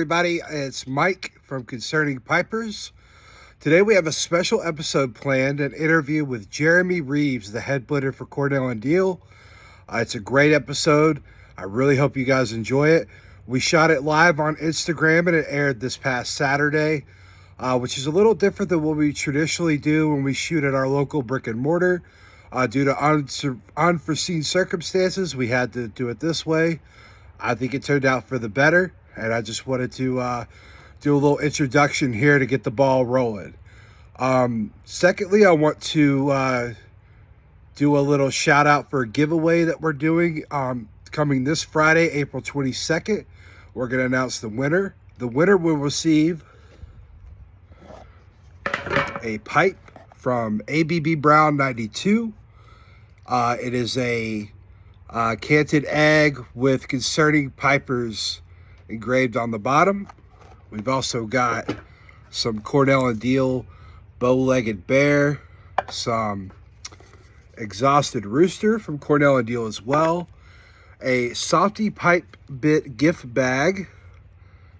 everybody. It's Mike from Concerning Pipers. Today we have a special episode planned, an interview with Jeremy Reeves, the head blender for Cornell and Diehl. It's a great episode. I really hope you guys enjoy it. We shot it live on Instagram and it aired this past Saturday, which is a little different than what we traditionally do when we shoot at our local brick and mortar. Due to unforeseen circumstances, we had to do it this way. I think it turned out for the better, and I just wanted to do a little introduction here to get the ball rolling. Secondly, I want to do a little shout out for a giveaway that we're doing coming this Friday, April 22nd. We're going to announce the winner. The winner will receive a pipe from ABB Brown 92. It is a canted egg with Concerning Pipers engraved on the bottom. We've also got some Cornell and Diehl bow-legged bear, some exhausted rooster from Cornell and Diehl as well, a Softy Pipe Bit gift bag.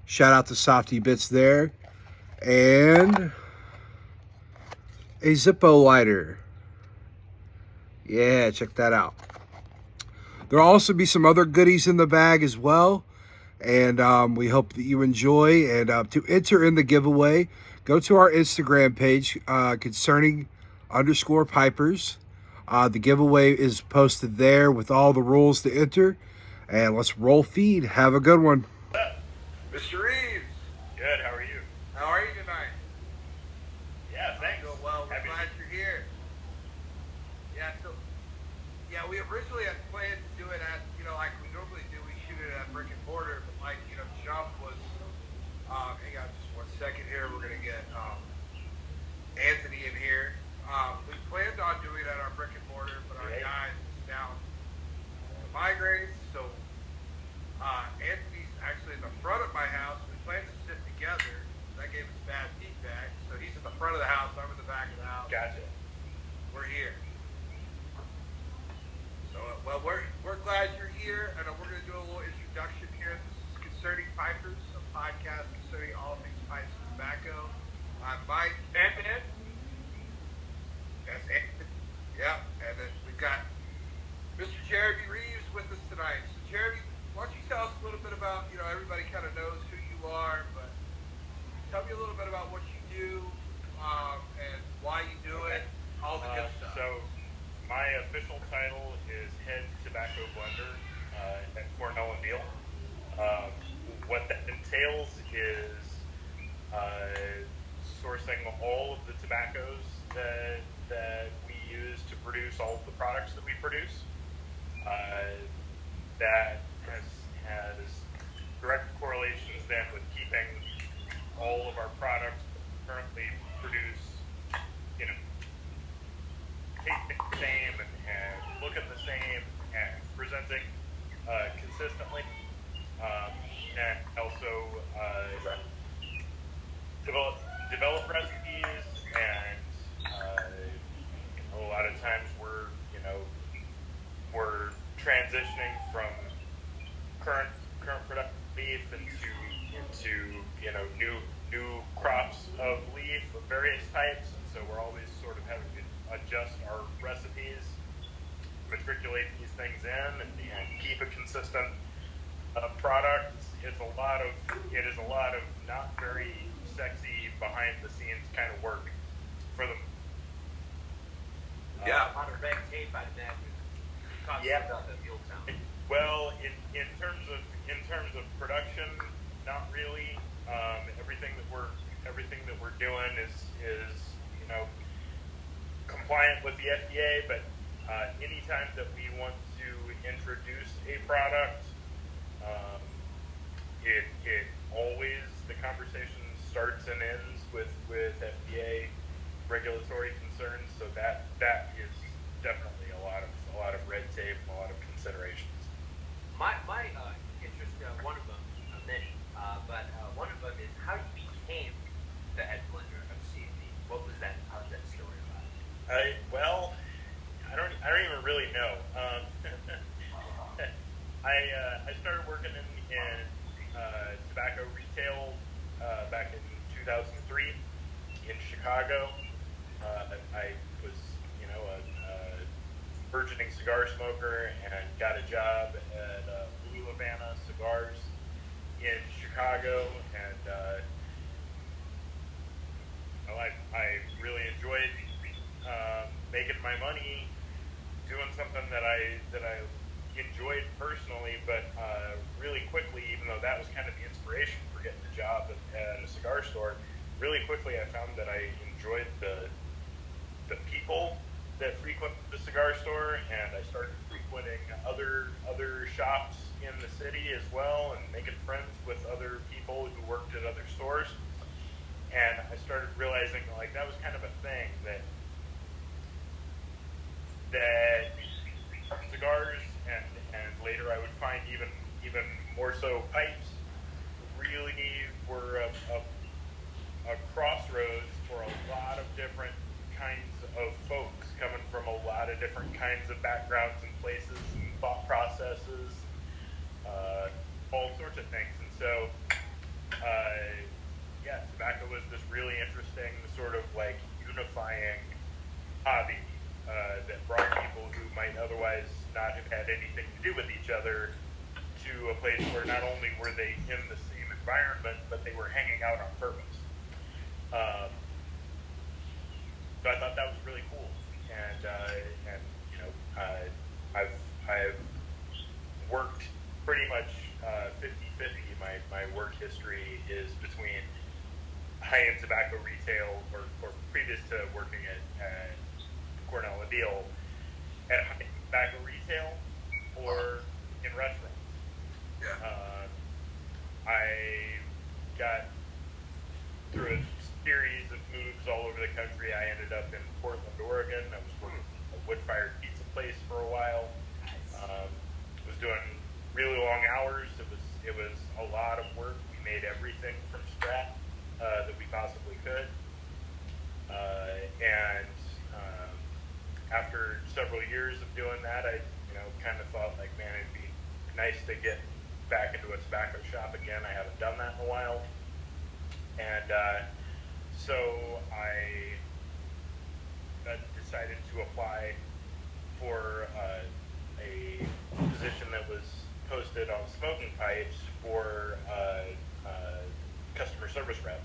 Shout out to Softy Bits there. And a Zippo lighter. Yeah, check that out. There'll also be some other goodies in the bag as well. And we hope that you enjoy. And to enter in the giveaway, go to our Instagram page, concerning_pipers. The giveaway is posted there with all the rules to enter. And let's roll feed. Have a good one. Mr. Reeves. Good, how are you? How are you tonight? Yeah, thanks. Doing well. We're glad you're here. We originally had planned to do it at, like we normally do, we shoot it at brick and mortar, but like, Jump was, hang on just one second here, we're going to get Anthony in here. We planned on doing it at our brick and mortar, but our guys down the migraines, so Anthony's actually in the front of my house. We planned to sit together. That gave us bad feedback, so he's in the front of the house, I'm in the back of the house. Gotcha. We're here. Well, we're glad you're here, and we're going to do a little introduction here. This is Concerning Pipers, a podcast concerning all things pipes and tobacco. I'm Mike. Anthony. That's Anthony. Yeah, and then we've got Mr. Jeremy Reeves with us tonight. So, Jeremy, why don't you tell us a little bit about, everybody kind of knows who you are, but tell me a little bit about what you do and why you do it, all the good stuff. So, my official title is Head Tobacco Blender at Cornell and Diehl. What that entails is sourcing all of the tobaccos that we use to produce all of the products that we produce. That has direct correlations then with keeping all of our products currently produced, tasting the same and looking the same and presenting consistently, and also develop recipes. And a lot of times we're transitioning from current production leaf into new crops of leaf of various types, and so we're always sort of having to adjust our recipes, matriculate these things in, and keep a consistent product. It is a lot of not very sexy behind the scenes kind of work for them. A lot of red tape, I imagine. Yeah. The fuel sound. Well, in terms of production, not really. Everything that we're doing is compliant with the FDA, but anytime that we want to introduce a product, it always, the conversation starts and ends with FDA regulatory concerns. So that is definitely a lot of red tape and a lot of considerations. My interest, one of them, many, but one of them is how you became the head blender of CMD. What was that? How was that story about? Well, I don't even really know. I started working in tobacco retail 2003 in Chicago. I was, a burgeoning cigar smoker and got a job at Blue Havana Cigars in Chicago, and I really enjoyed making my money doing something that I enjoyed personally, but really quickly, even though that was kind of the inspiration for getting the job at a cigar store, really quickly I found that I enjoyed the people that frequent the cigar store, and I started frequenting other shops in the city as well, and making friends with other people who worked at other stores. And I started realizing like that was kind of a thing that cigars and later I would find even more so pipes really were a crossroads for a lot of different kinds of folks coming from a lot of different kinds of backgrounds and places and thought processes, all sorts of things. And so tobacco was this really interesting sort of like unifying hobby that brought people who might otherwise not have had anything to do with each other to a place where not only were they in the same environment, but they were hanging out on purpose. So I thought that was really cool, and I've worked pretty much 50-50. My work history is between high-end tobacco retail, or previous to working at Cornell and Diehl, at high-end tobacco retail or in restaurants. Yeah. I got through a series of moves all over the country. I ended up in Portland, Oregon. I was working at a wood-fired pizza place for a while. Was doing really long hours. It was a lot of work. We made everything from scratch that we possibly could. And after several years of doing that, I kind of thought like, man, it'd be nice to get back into a tobacco shop again. I haven't done that in a while. And so I decided to apply for a position that was posted on Smoking Pipes for customer service rep.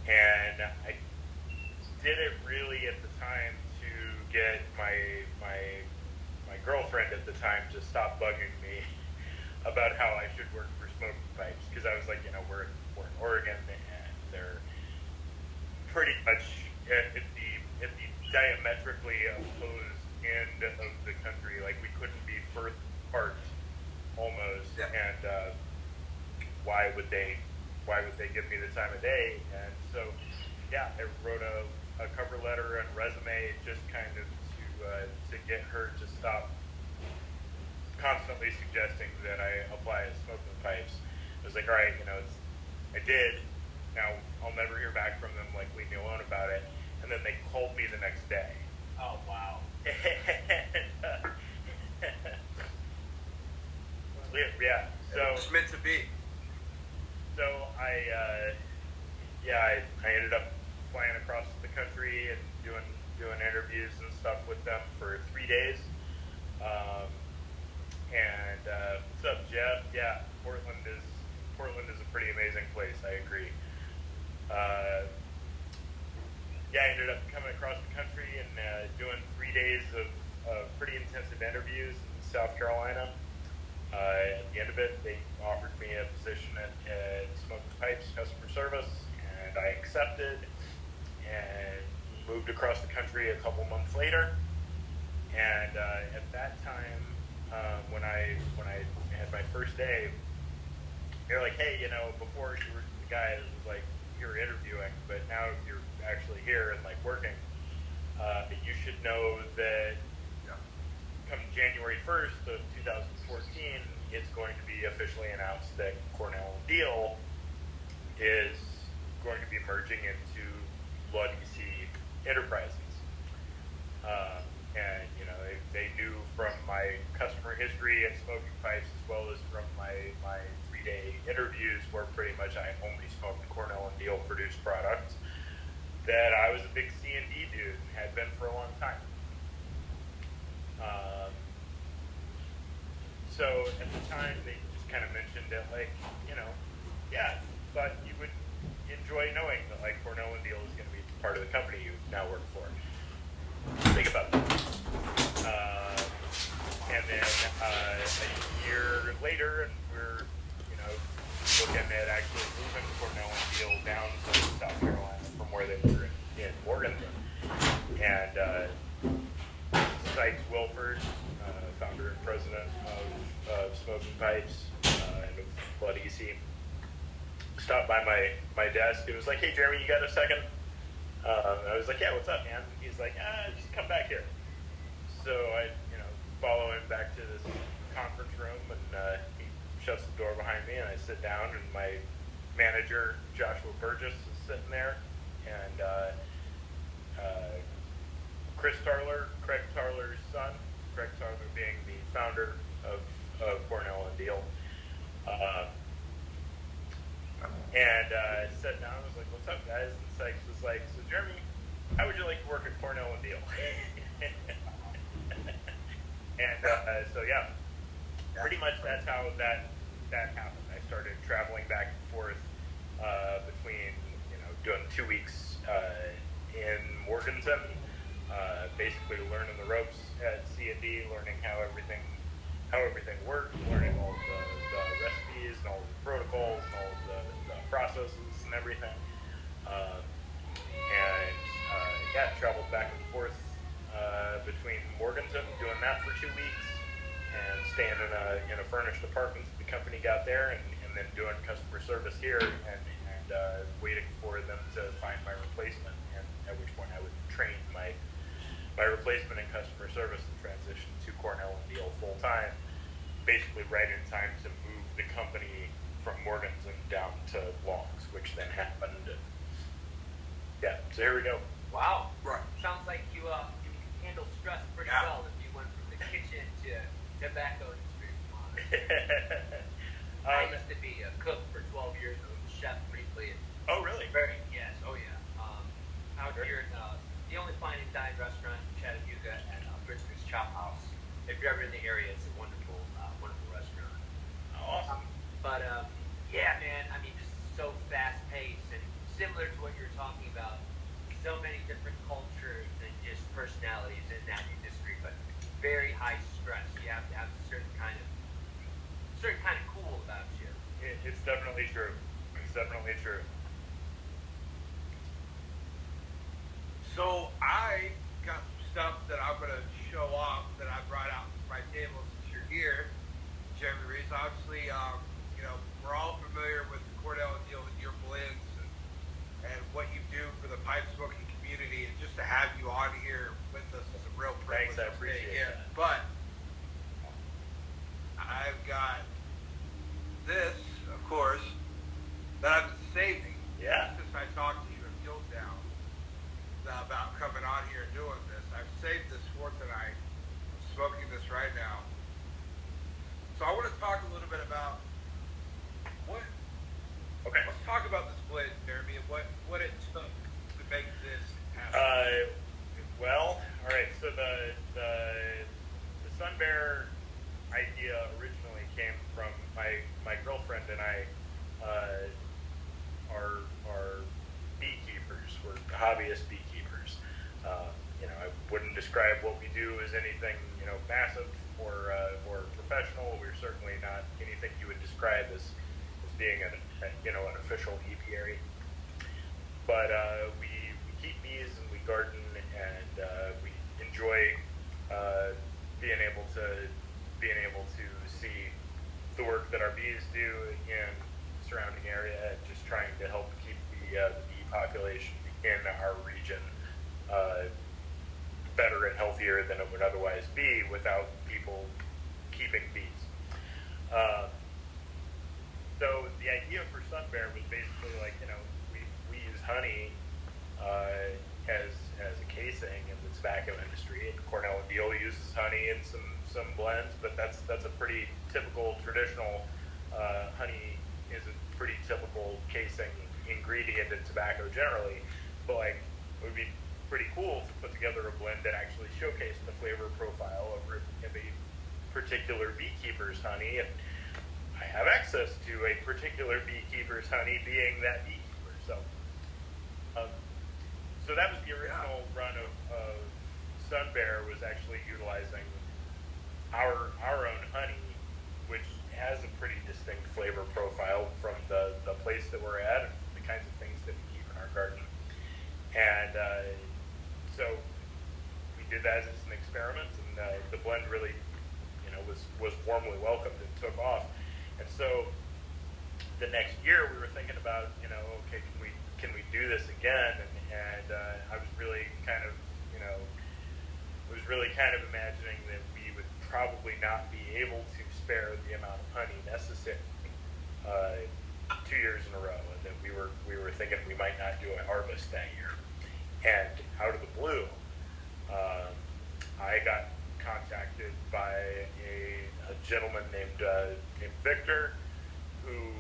And I did it really at the time to get my girlfriend at the time to stop bugging me about how I should work for Smoking Pipes, because I was like, we're in Oregon, and they're pretty much at the diametrically opposed end of the country. Like, we couldn't be further apart almost. Yeah. And why would they give me the time of day? And so I wrote a cover letter and resume just kind of to get her to stop constantly suggesting that I apply at Smoking Pipes. I was like, all right, I did. Now I'll never hear back from them. Like, leave me alone about it. And then they called me the next day. Oh, wow. So It's meant to be. So I ended up flying across the country and doing interviews and stuff with them for 3 days. What's up, Jeff? Yeah, Portland is a pretty amazing place. I agree. I ended up coming across the country and doing 3 days of pretty intensive interviews in South Carolina. At the end of it, they offered me a position at Smoking Pipes customer service, and I accepted and moved across the country a couple months later. And at that time, when I had my first day, they're like, hey, before you were the guy that was like, you were interviewing, but now you're actually here and like working. You should know that come January 1st of 2014, it's going to be officially announced that Cornell and Diehl is going to be merging into Law DC Enterprises. And they knew from my customer history at Smoking Pipes, as well as from my 3-day interviews, where pretty much I only smoked Cornell and Diehl self-produced product, that I was a big C&D dude and had been for a long time. So at the time, they just kind of mentioned it, like, yeah, but you would enjoy knowing that, like, Cornell and Diehl is going to be part of the company you now work for. Think about that. And then a year later, and we're, looking at actually moving Cornell and Diehl down to South Carolina from where they were in Morganton. And Sykes Wilford, founder and president of Smoking Pipes and of Blood EC, stopped by my desk. It was like, "Hey, Jeremy, you got a second?" I was like, "Yeah, what's up, man?" He's like, "Just come back here." So I, follow him back to this conference room, and he shuts the door behind me, and I sit down, and my manager, Joshua Burgess, is sitting there, and Chris Tarler, Craig Tarler's son, Craig Tarler being the founder of Cornell and Diehl. And I sat down and was like, "What's up, guys?" And Sykes was like, "So, Jeremy, how would you like to work at Cornell and Diehl?" And so, yeah, pretty much that's how that happened. I started traveling back and forth between, doing 2 weeks in Morganton, basically learning the ropes at C&D, learning how everything worked, learning all the recipes and all the protocols and all the processes and everything. Traveled back and forth between Morganton, doing that for 2 weeks, and staying in a furnished apartment that the company got there, and then doing customer service here, and waiting for them to find my replacement, and at which point I would train my replacement in customer service and transition to Cornell and Diehl full time, basically right in time to move the company from Morganton down to Longs, which then happened. Yeah, so here we go. Wow. Right. Sounds like you handle stress pretty well if you went from the kitchen to tobacco industry. I used to be a cook for 12 years. I was a chef briefly. Oh, really? Yes. Oh, yeah. Out here, the only fine and dine restaurant in Chattanooga at Briscoe's Chop House. If you're ever in the area, it's a wonderful restaurant. Oh, awesome. But yeah, man. I mean, just so fast paced and similar to what you're talking about. So many different cultures and just personalities in that industry, but very high stress. You have to have a certain kind of cool about you. It's definitely true. It's definitely true. So I got some stuff that I'm going to show off that I brought out to my table since you're here. Jeremy Reeves, obviously, we're all familiar with Cornell and Diehl and your blends and what you do for the pipe smoking community, and just to have you on here with us is a real privilege. Thanks, I appreciate that. But I've got this, of course, that I've been saving since I talked to you in Fieldtown about coming on here and doing this. I've saved this for tonight. I'm smoking this right now. So I want to talk a little bit about what. Okay. Let's talk about this blend, Jeremy, and what it took to make this happen. Well, all right. So the Sun Bear idea originally came from my girlfriend and I are beekeepers. We're hobbyist beekeepers. I wouldn't describe what we do as anything massive or professional. We're certainly not anything you would describe as being an official apiary. But we keep bees and we garden, and we enjoy being able to see the work that our bees do in the surrounding area, and just trying to help keep the bee population in our region better and healthier than it would otherwise be without people keeping bees. So the idea for Sun Bear was basically like, we use honey as a casing in the tobacco industry, and Cornell and Diehl uses honey in some blends, but that's a pretty typical traditional honey is a pretty typical casing ingredient in tobacco generally, but like it would be pretty cool to put together a blend that actually showcased the flavor profile of a particular beekeeper's honey, and I have access to a particular beekeeper's honey, being that beekeeper. So that was the original run of Sun Bear, was actually utilizing our own honey, which has a pretty distinct flavor profile from the place that we're at and the kinds of things that we keep in our garden. And so we did that as an experiment, and the blend really, was warmly welcomed and took off. And so the next year we were thinking about, okay, can we do this again? And I was really kind of, imagining that we would probably not be able to spare the amount of honey necessary 2 years in a row, and that we were thinking we might not do a harvest that year. And out of the blue, I got contacted by a gentleman named Victor, who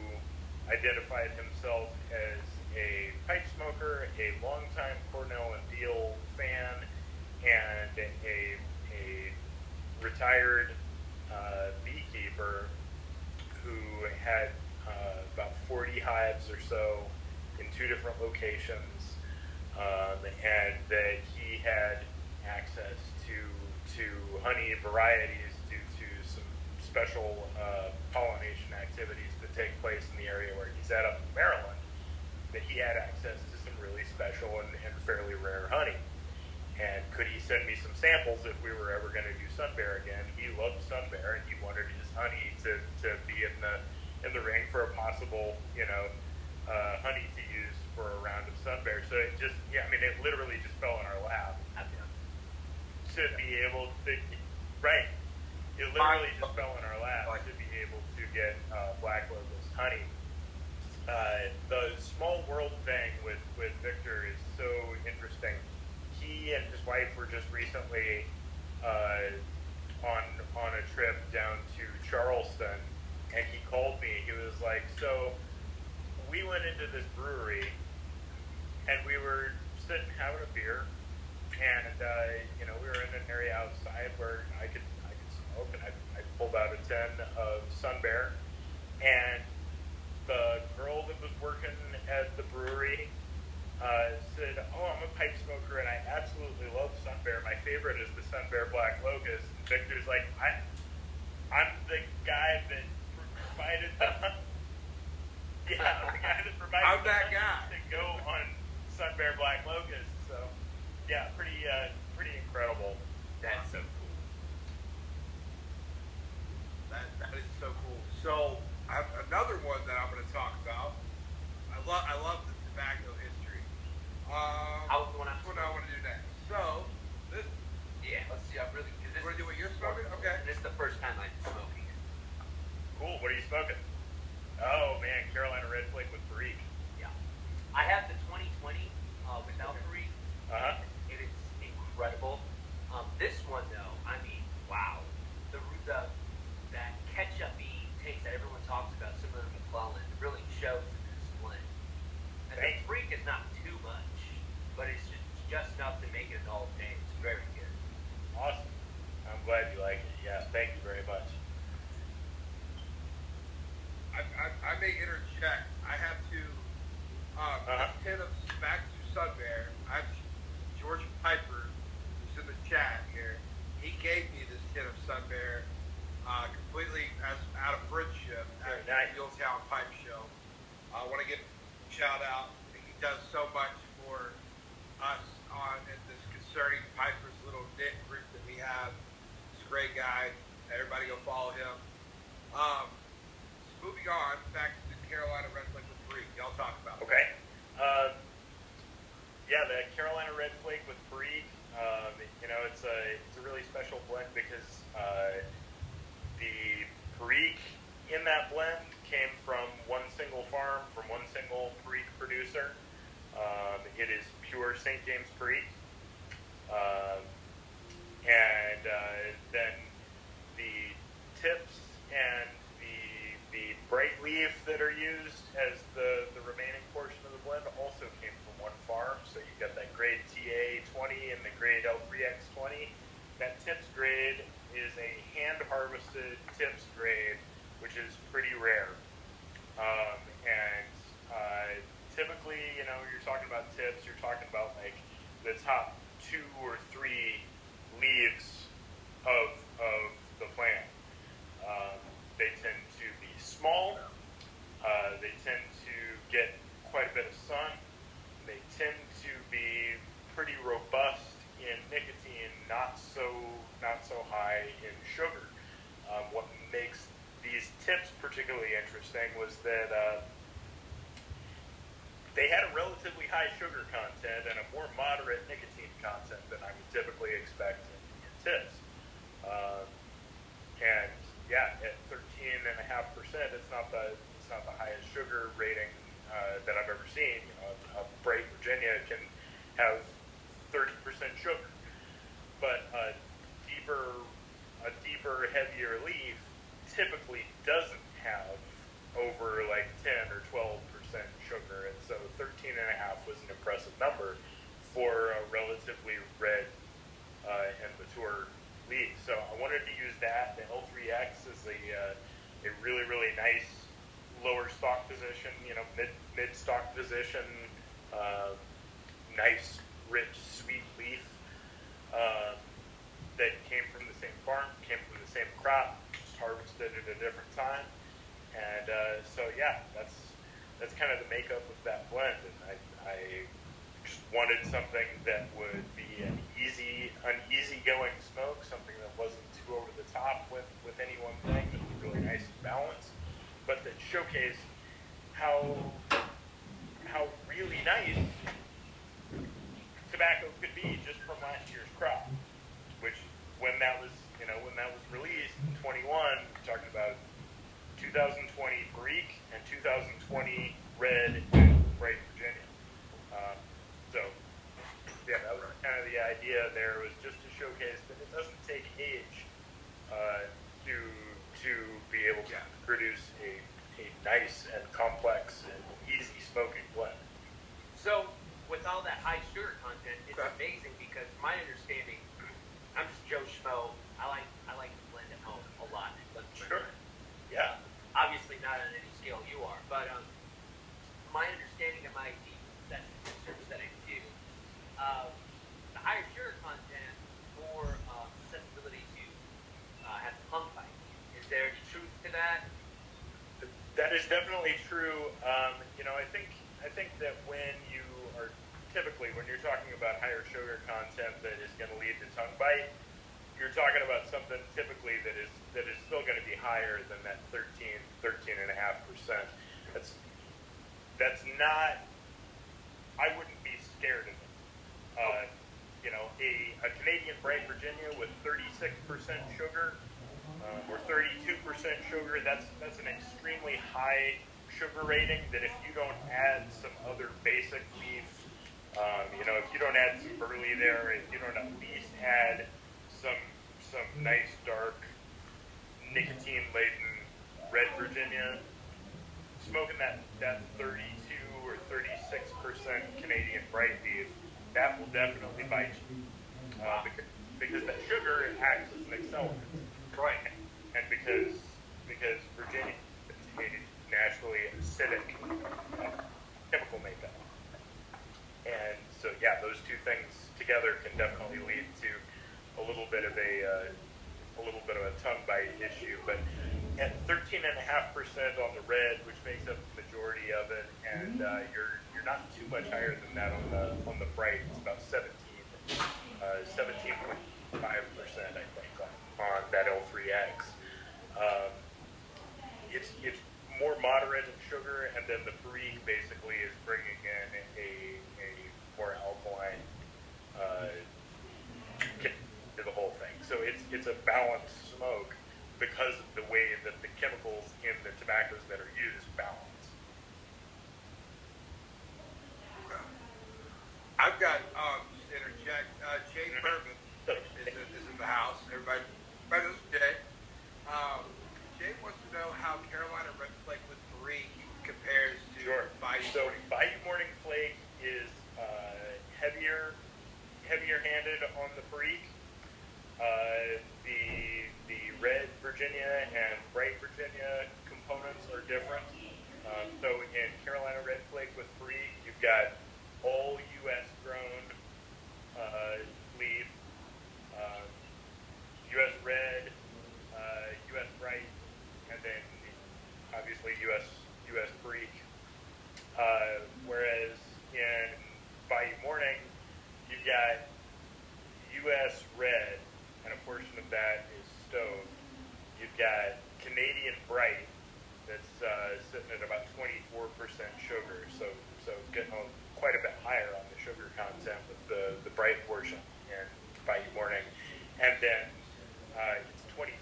identified himself as a pipe smoker, a longtime Cornell and Diehl fan, and a retired beekeeper who had about 40 hives or so in 2 different locations, and that he had access to honey varieties due to some special pollination activities that take place in the area where he's at up in Maryland, that he had access to some really special and fairly rare honey. And could he send me some samples if we were ever going to do Sun Bear again? He loved Sun Bear, and he wanted his honey to be in the ring for a possible, honey to use for a round of Sun Bear. So it literally just fell in our lap to be able to, right? It literally just fell in our lap to be able to get Black Locust honey. The small world thing with Victor is so interesting. He and his wife were just recently on a trip down to Charleston, and he called me. He was like, "So we went into this brewery, and we were sitting having a beer, and we were in an area outside where I could smoke, and I pulled out a tin of Sun Bear, and the girl that was working at the brewery said, 'Oh, I'm a pipe smoker, and I absolutely love Sun Bear. My favorite is the Sun Bear Black Locust.'" And Victor's like, I'm the guy that provided the the guy that provided I'm that guy to go on Sun Bear Black Locust. So yeah, pretty incredible. That's so cool. That is so cool. So I have another one that I'm going to talk about. I love the tobacco history. That's what I want to do next. So this. Yeah, let's see. I'm really. You want to do what you're smoking? Okay. This is the first time I'm smoking. Cool. What are you smoking? Oh man, Carolina Red Flake with Barrique. Yeah, I have the 2020 without Barrique. It is incredible. This one though, wow, that ketchup-y taste that everyone talks about, similar to McClellan, really shows in this blend. And the Freak is not too much, but it's just enough to make it an all day. It's very good. Awesome. I'm glad you like it. Yeah, thank you very much. I may interject. I have to this tin of back to Sun Bear. I have George Piper, who's in the chat here. He gave me this tin of Sun Bear completely out of friendship at the Milltown Pipe Show. I want to give a shout out. He does so much for us in this Concerning Pipers little knit group that we have. He's a great guy. Everybody go follow him. Moving on, back to the Carolina Red Flake with Barrique. Y'all talk about it. Okay. The Carolina Red Flake with Barrique. It's a really special blend because the Barrique in that blend came from one single farm, from one single Barrique producer. It is pure St. James Barrique. Then the tips and the bright leaf that are used as the remaining portion of the you're talking about tips, you're talking about like the top 2 or 3 leaves of the plant. They tend to be small. They tend to get quite a bit of sun. They tend to be pretty robust in nicotine, not so high in sugar. What makes these tips particularly interesting was that they had a relatively high sugar content and a more moderate nicotine content than I would typically expect in tips. And yeah, at 13.5%, it's not the highest sugar rating that I've ever seen. You know, a Bright Virginia can have 30% sugar, but a deeper, heavier leaf typically doesn't have over like 10 or 12% sugar, and so 13.5 was an impressive number for a relatively red and mature leaf. So I wanted to use that. The L3X is a really, really nice lower stock position, you know, mid stock position, nice, rich, sweet leaf that came from the same farm, came from the same crop, just harvested at a different time. And so yeah, that's kind of the makeup of that blend. And I just wanted something that would be an easygoing smoke, something that wasn't too over the top with any one thing, that was really nice and balanced, but that showcased how really nice tobacco could be just from last year's crop. Which, when that was released in 21, we're talking about 2020 Greek and 2020 Red and Bright Virginia. So, yeah, that was kind of the idea there, was just to showcase that it doesn't take age to be able to produce a nice and complex and easy smoking blend. So, with all that high sugar content, it's amazing because my understanding, I'm just Joe Schmo. I like to blend at home a lot. Sure. Yeah. Obviously not on any scale you are, but my understanding of my deep research that I do, the higher sugar content, more susceptibility to have tongue bite. Is there any truth to that? That is definitely true. You know, I think that when you're talking about higher sugar content that is going to lead to tongue bite, you're talking about something typically that is still going to be higher than that 13.5%. That's not. I wouldn't be scared of it. You know, a Canadian Bright Virginia with 36% sugar or 32% sugar. That's an extremely high sugar rating. That if you don't add some other basic leaf, you know, if you don't add some burley there, if you don't at least add some nice dark nicotine laden Red Virginia, smoking that 32 or 36% Canadian Bright leaf, that will definitely bite you. Because that sugar acts as an accelerant. Right. And because Virginia is a naturally acidic chemical makeup. And so yeah, those two things together can definitely lead to a little bit of a tongue bite issue. But at 13.5% on the red, which makes up the majority of it, and you're not too much higher than that on the bright. It's about 17.5%, I think, on that L3X. It's more moderate in sugar, and then the Perique basically is bringing in a more alkaline to the whole thing. So it's a balanced smoke because of the way that the chemicals in the tobaccos that are used balance. I've got just interject. Jay Bourbon is in the house. Everybody knows Jay. Jay wants to know how Carolina Red Flake with Perique compares to Bayou Morning. Bayou Morning Flake is heavier-handed on the Perique. The Red Virginia and Bright Virginia components are different. So in Carolina Red Flake with Perique, you've got U.S. red, and a portion of that is stove. You've got Canadian bright that's sitting at about 24% sugar, so getting quite a bit higher on the sugar content with the bright portion in Bayou Morning. And then it's 25%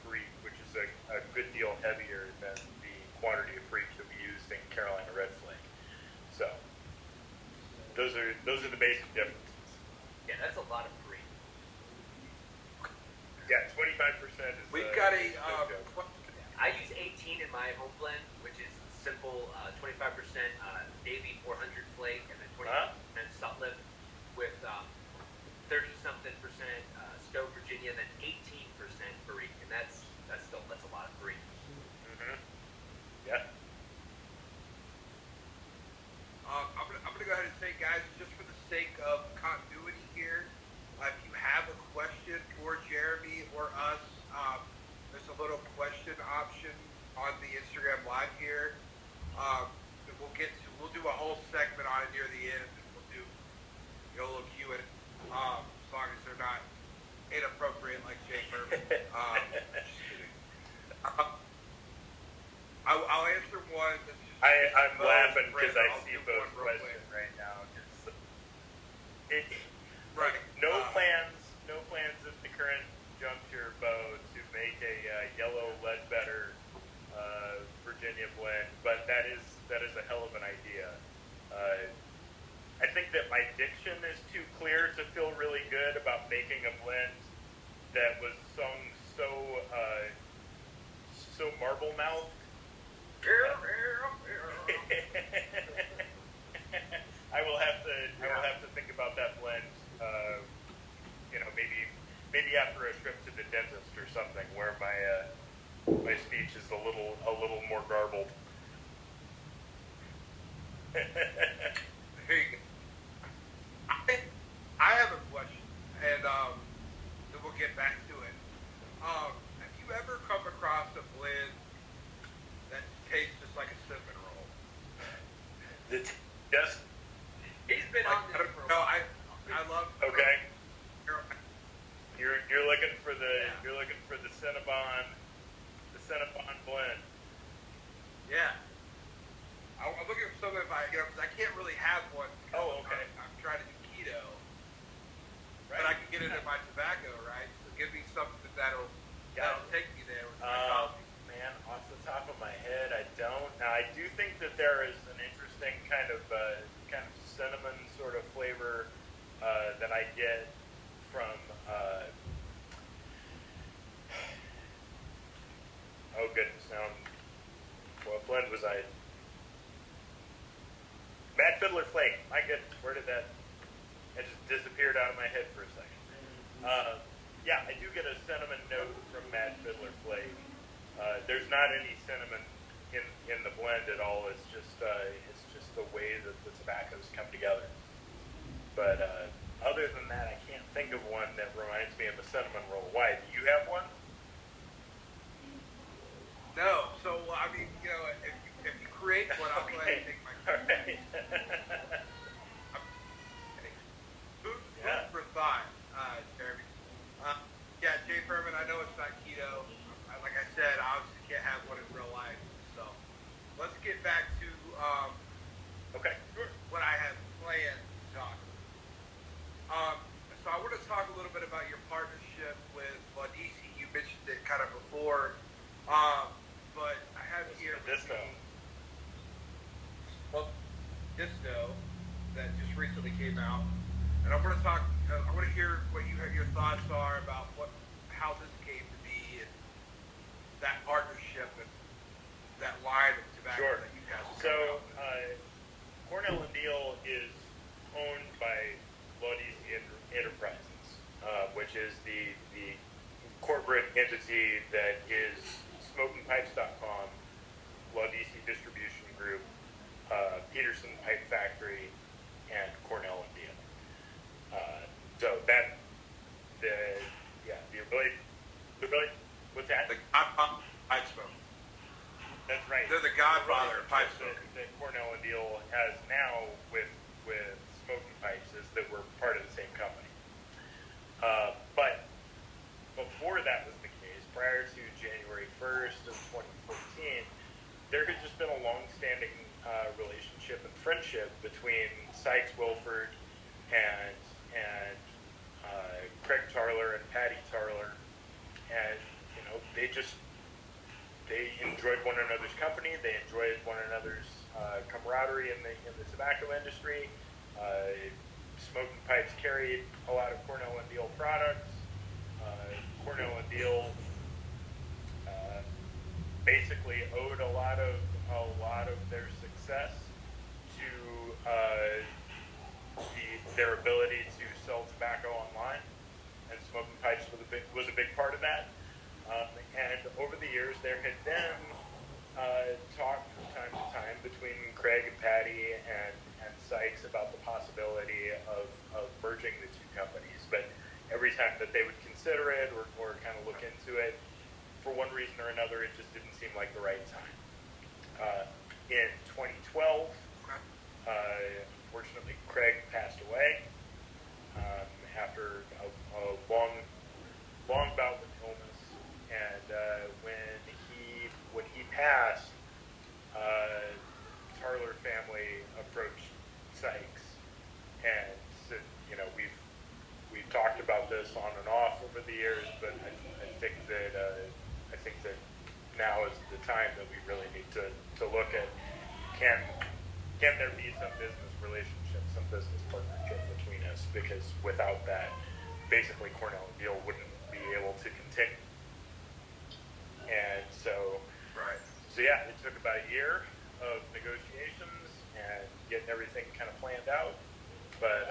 Freak, which is a good deal heavier than the quantity of Freak that we used in Carolina Red Flake. So those are the basic differences. Yeah, that's a lot of Freak. Yeah, 25% is. We've got a. I use 18 in my home blend, which is simple 25% Navy 400 flake and then 20% salt lift with 30-something percent Stowe Virginia, then 18% Barrique, and that's a lot of Barrique. Mm-hmm. Yeah. I'm gonna go ahead and say, guys, just for the sake of continuity here, if you have a question for Jeremy or us, there's a little question option on the Instagram live here. That we'll do a whole segment on it near the end, and we'll do a little Q&A, as long as they're not inappropriate like Jay Murphy. Just kidding. I'll answer one. I'm laughing because I see both questions right now. Right. No plans at the current juncture, Bo, to make a yellow Ledbetter Virginia blend, but that is a hell of an idea. I think that my diction is too clear to feel really good about making a blend that was sung so marble mouthed. I will have to think about that blend. Maybe after a trip to the dentist or something, where my speech is a little more garbled. There you go. I have a question, and then we'll get back to it. Have you ever come across a blend that tastes just like a cinnamon roll? Yes. He's been on this for a while. I love. Okay. You're looking for the Cinnabon blend. Yeah. I'm looking for something because I can't really have one. Oh, okay. I'm trying to do keto, Right. but I can get it in my tobacco, right? So give me something that'll take me there with my coffee. Man, off the top of my head, I don't. Now, I do think that there is an interesting kind of cinnamon sort of flavor that I get from. Oh goodness! Now, what blend was I? Mad Fiddler Flake. My goodness, where did that? It just disappeared out of my head for a second. Yeah, I do get a cinnamon note from Mad Fiddler Flake. There's not any cinnamon in the blend at all. It's just the way that the tobaccos come together. But other than that, I can't think of one that reminds me of a cinnamon roll. Why? Do you have one? No, so I mean, if you create one, I'll go ahead and take my. All right. Food for thought, Jeremy. Yeah, Jay Furman, I know it's not keto. Like I said, I obviously can't have one in real life. So let's get back to what I have planned to talk about. So I want to talk a little bit about your partnership with Wadisi. You mentioned it kind of before. But I have here Disto. Disto that just recently came out, and I want to talk. I want to hear what your thoughts are about how this came to be, and that partnership and that line of tobacco that you guys. So Cornell and Diehl is owned by Wadisi Enterprises, which is the corporate entity that is SmokingPipes.com, Wadisi Distribution Group, Peterson Pipe Factory, and Cornell and Diehl. So that the ability, what's that? The Godfather pipe smoke. That's right. They're the Godfather of pipe smoke. That Cornell and Diehl has now with Smoking Pipes is that we're part of the same company. between Sykes Wilford and Craig Tarler and Patty Tarler, and they enjoyed one another's company. They enjoyed one another's camaraderie in the tobacco industry. Smoking Pipes carried a lot of Cornell and Diehl products. Cornell and Diehl basically owed a lot of their success to their ability to sell tobacco online, and Smoking Pipes was a big part of that. And over the years, there had been talk from time to time between Craig and Patty and Sykes about the possibility of merging the two companies. But every time that they would consider it or kind of look into it, for one reason or another, it just didn't seem like the right time. In 2012, unfortunately, Craig passed away after a long bout with illness. And when he passed, Tarler family approached Sykes and said, we've talked about this on and off over the years, but I think that now is the time that we really need to look at can there be some business relationship, some business partnership between us, because without that, basically Cornell and Diehl wouldn't be able to continue. And so yeah, it took about a year of negotiations and getting everything kind of planned out, but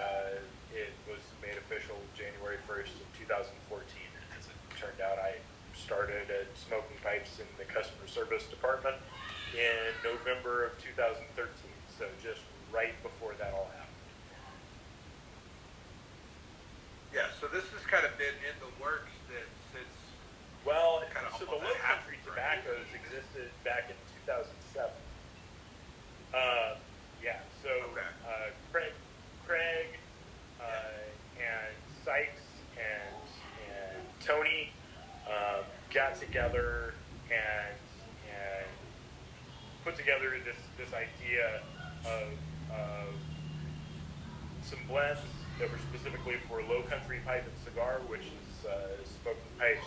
it was made official January 1st of 2014. And as it turned out, I started at Smoking Pipes in the customer service department in November of 2013, so just right before that all happened. Yeah, so this has kind of been in the works since. Well, kind of so the Low Country Tobaccos existed back in 2007. Craig and Sykes and Tony got together and put together this idea of some blends that were specifically for Low Country Pipe and Cigar, which is Smoking Pipes'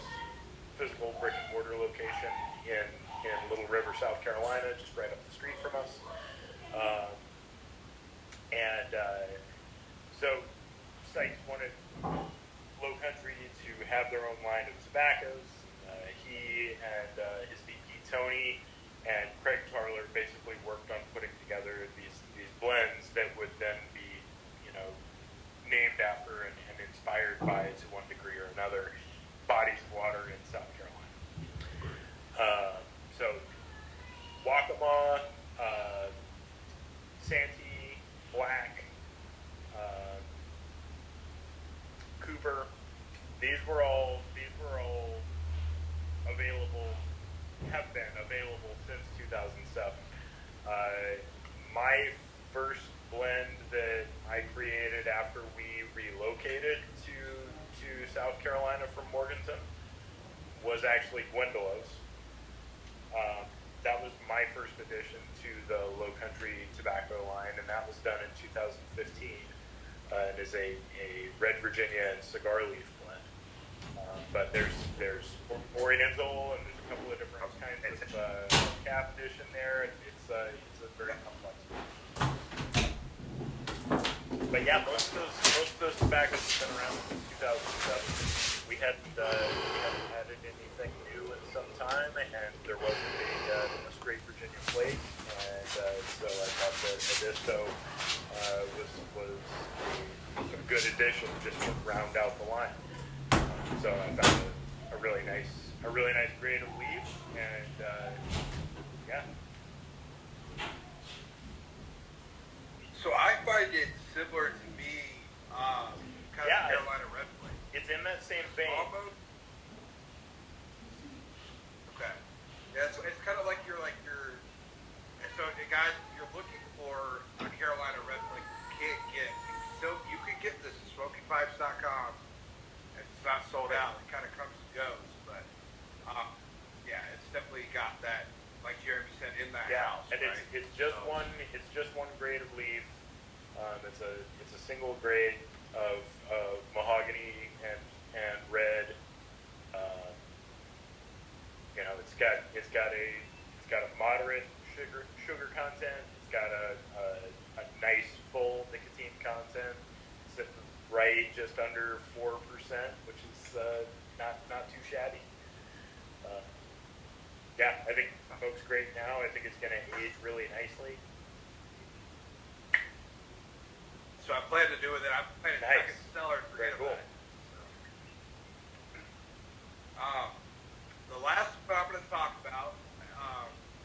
physical brick and mortar location in Little River, South Carolina, just right up the street from us. So Sykes wanted Low Country to have their own line of tobaccos. He and his VP Tony and Craig Tarler basically worked on putting together these blends that would then be, named after and inspired by, to one degree or another, bodies of water in South Carolina. So Waccamaw, Santee, Black, Cooper, these were all available, have been available since 2007. My first blend that I created after we relocated to South Carolina from Morganton was actually Gwendolyn's. That was my first addition to the Low Country tobacco line, and that was done in 2015. It is a Red Virginia and cigar leaf blend. But there's Oriental, and there's a couple of different kinds of cap addition there. It's a very complex one. But yeah, most of those tobaccos have been around since 2007. We hadn't added anything new in some time, and there wasn't a straight Virginia plate, and so I thought that Edisto was a good addition just to round out the line. So I found a really nice grade of leaf, and yeah. So I find it similar to me, kind of Carolina Red Plate. It's in that same vein. Almost. Okay. Yeah, it's kind of like you're. So guys, if you're looking for a Carolina Red Plate, you can't get. You can get this at SmokingPipes.com. It's not sold out. It kind of comes and goes, but yeah, it's definitely got that, like Jeremy said, in the house. And right? it's just one grade of leaf It's a single grade of mahogany and red. Um, it's got a moderate sugar content. It's got a nice full nicotine content, sitting right just under 4%, which is not too shabby. Yeah, I think smoke's great now. I think it's going to age really nicely. So I plan to do with it. I'm planning to Nice. take it to cellar and forget Very cool. about it. So, the last one I'm going to talk about,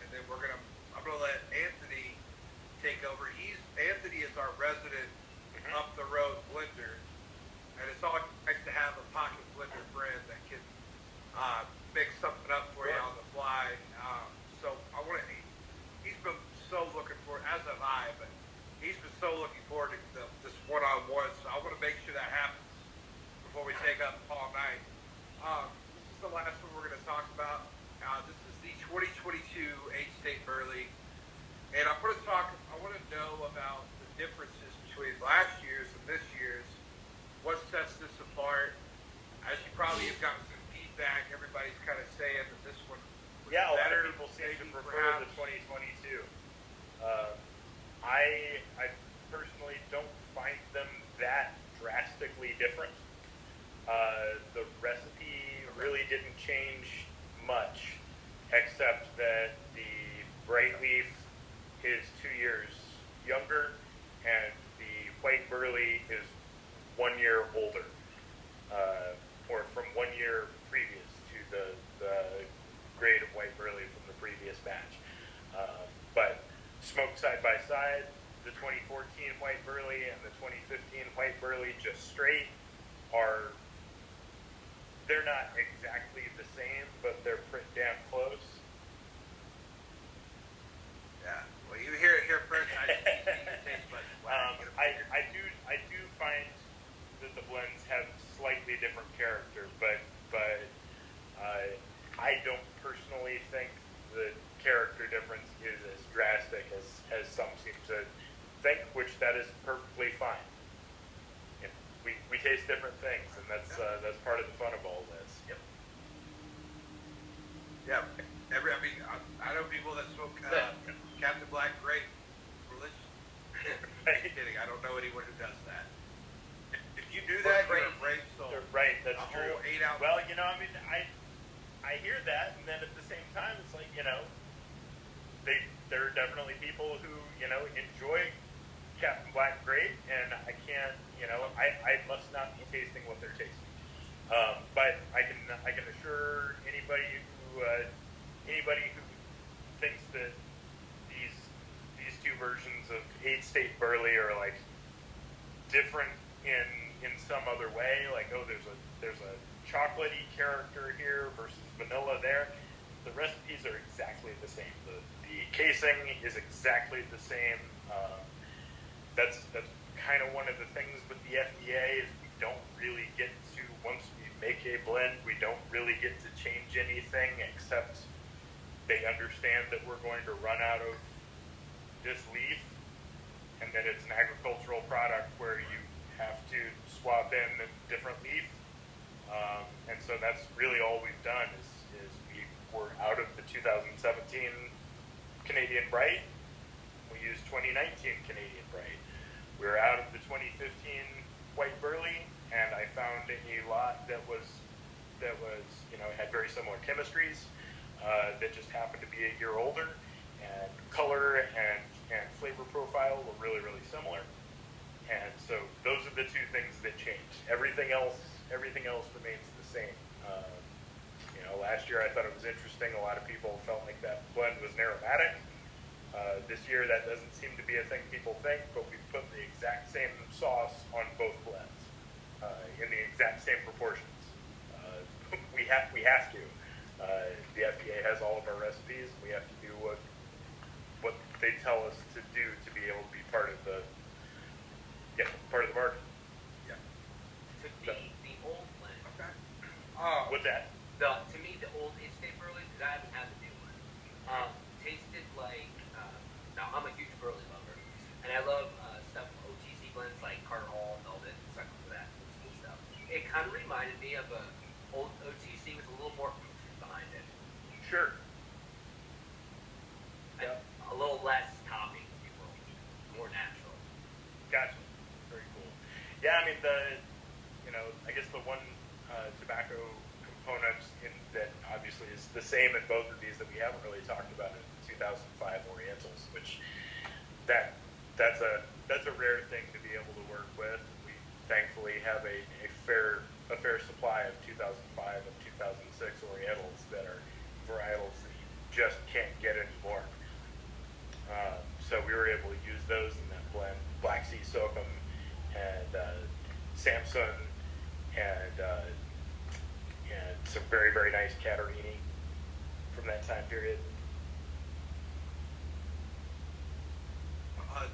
and then I'm going to let Anthony take over. Anthony is our resident up the road blender, and it's always nice to have a pocket blender friend that can mix something up for you on the fly. So he's been so looking forward, as have I, but he's been so looking forward to this one-on-one. So I want to make sure that happens before we take up all night. This is the last one we're going to talk about. This is the 2022 State Burley, and I want to know about the differences between last year's and this year's. What sets this apart? As you probably have gotten some feedback, everybody's kind of saying that this one was Yeah, a lot better. of people seem to prefer perhaps. the 2022. I personally don't find them that drastically different. The recipe really didn't change much, except that the bright leaf is 2 years younger, and the white burley is 1 year older, or from 1 year previous to the grade of white burley from the previous batch. But smoked side by side, the 2014 white burley and the 2015 white burley just straight they're not exactly the same, but they're pretty damn close. Yeah. Well, you hear it here first. I taste buds. I do find that the blends have slightly different character, but I don't personally think the character difference is as drastic as some seem to think, which that is perfectly fine. We taste different things, and that's part of the fun of all this. Yep. Yeah. I know people that smoke Captain Black grape religiously. Right. Kidding. I don't know anyone who does that. If you do that, you're a brave soul. Right, that's a true. Whole 8 ounce. Well, I hear that, and then at the same time, it's like, there are definitely people who, enjoy Captain Black grape, and I can't, I must not be tasting what they're tasting. But I can assure anybody who thinks that these two versions of 8 State Burley are like different in some other way, like, oh, there's a chocolatey character here versus vanilla there. The recipes are exactly the same. The casing is exactly the same. That's kind of one of the things with the FDA is we don't really get to, once we make a blend, we don't really get to change anything, except they understand that we're going to run out of this leaf, and that it's an agricultural product where you have to swap in a different leaf. And so that's really all we've done is we're out of the 2017 Canadian Bright. We used 2019 Canadian Bright. We're out of the 2015 White Burley, and I found a lot that was had very similar chemistries, that just happened to be a year older, and color and flavor profile were really, really similar. And so those are the two things that changed. Everything else remains the same. Last year I thought it was interesting. A lot of people felt like that blend was aromatic. This year that doesn't seem to be a thing people think, but we put the exact same sauce on both blends in the exact same proportions. We have to. The FDA has all of our recipes. We have to do what they tell us to do to be able to be part of the market. Yeah. To me, the old blend. Okay. What's that? To me, the old State Burley, because I haven't had the new one, tasted like. Now I'm a huge Burley lover, and I love stuff from OTC kind of reminded me of a old OTC with a little more oomph behind it. Sure. Yep. A little less topping, if you will. More natural. Gotcha. Very cool. Yeah, I mean, I guess the one tobacco component that obviously is the same in both of these that we haven't really talked about in 2005 Orientals, which that's a rare thing to be able to work with. We thankfully have a fair supply of 2005 and 2006 Orientals that are varietals that you just can't get anymore. So we were able to use those in that blend, Black Sea Sokum and Samson and some very, very nice Catarini from that time period.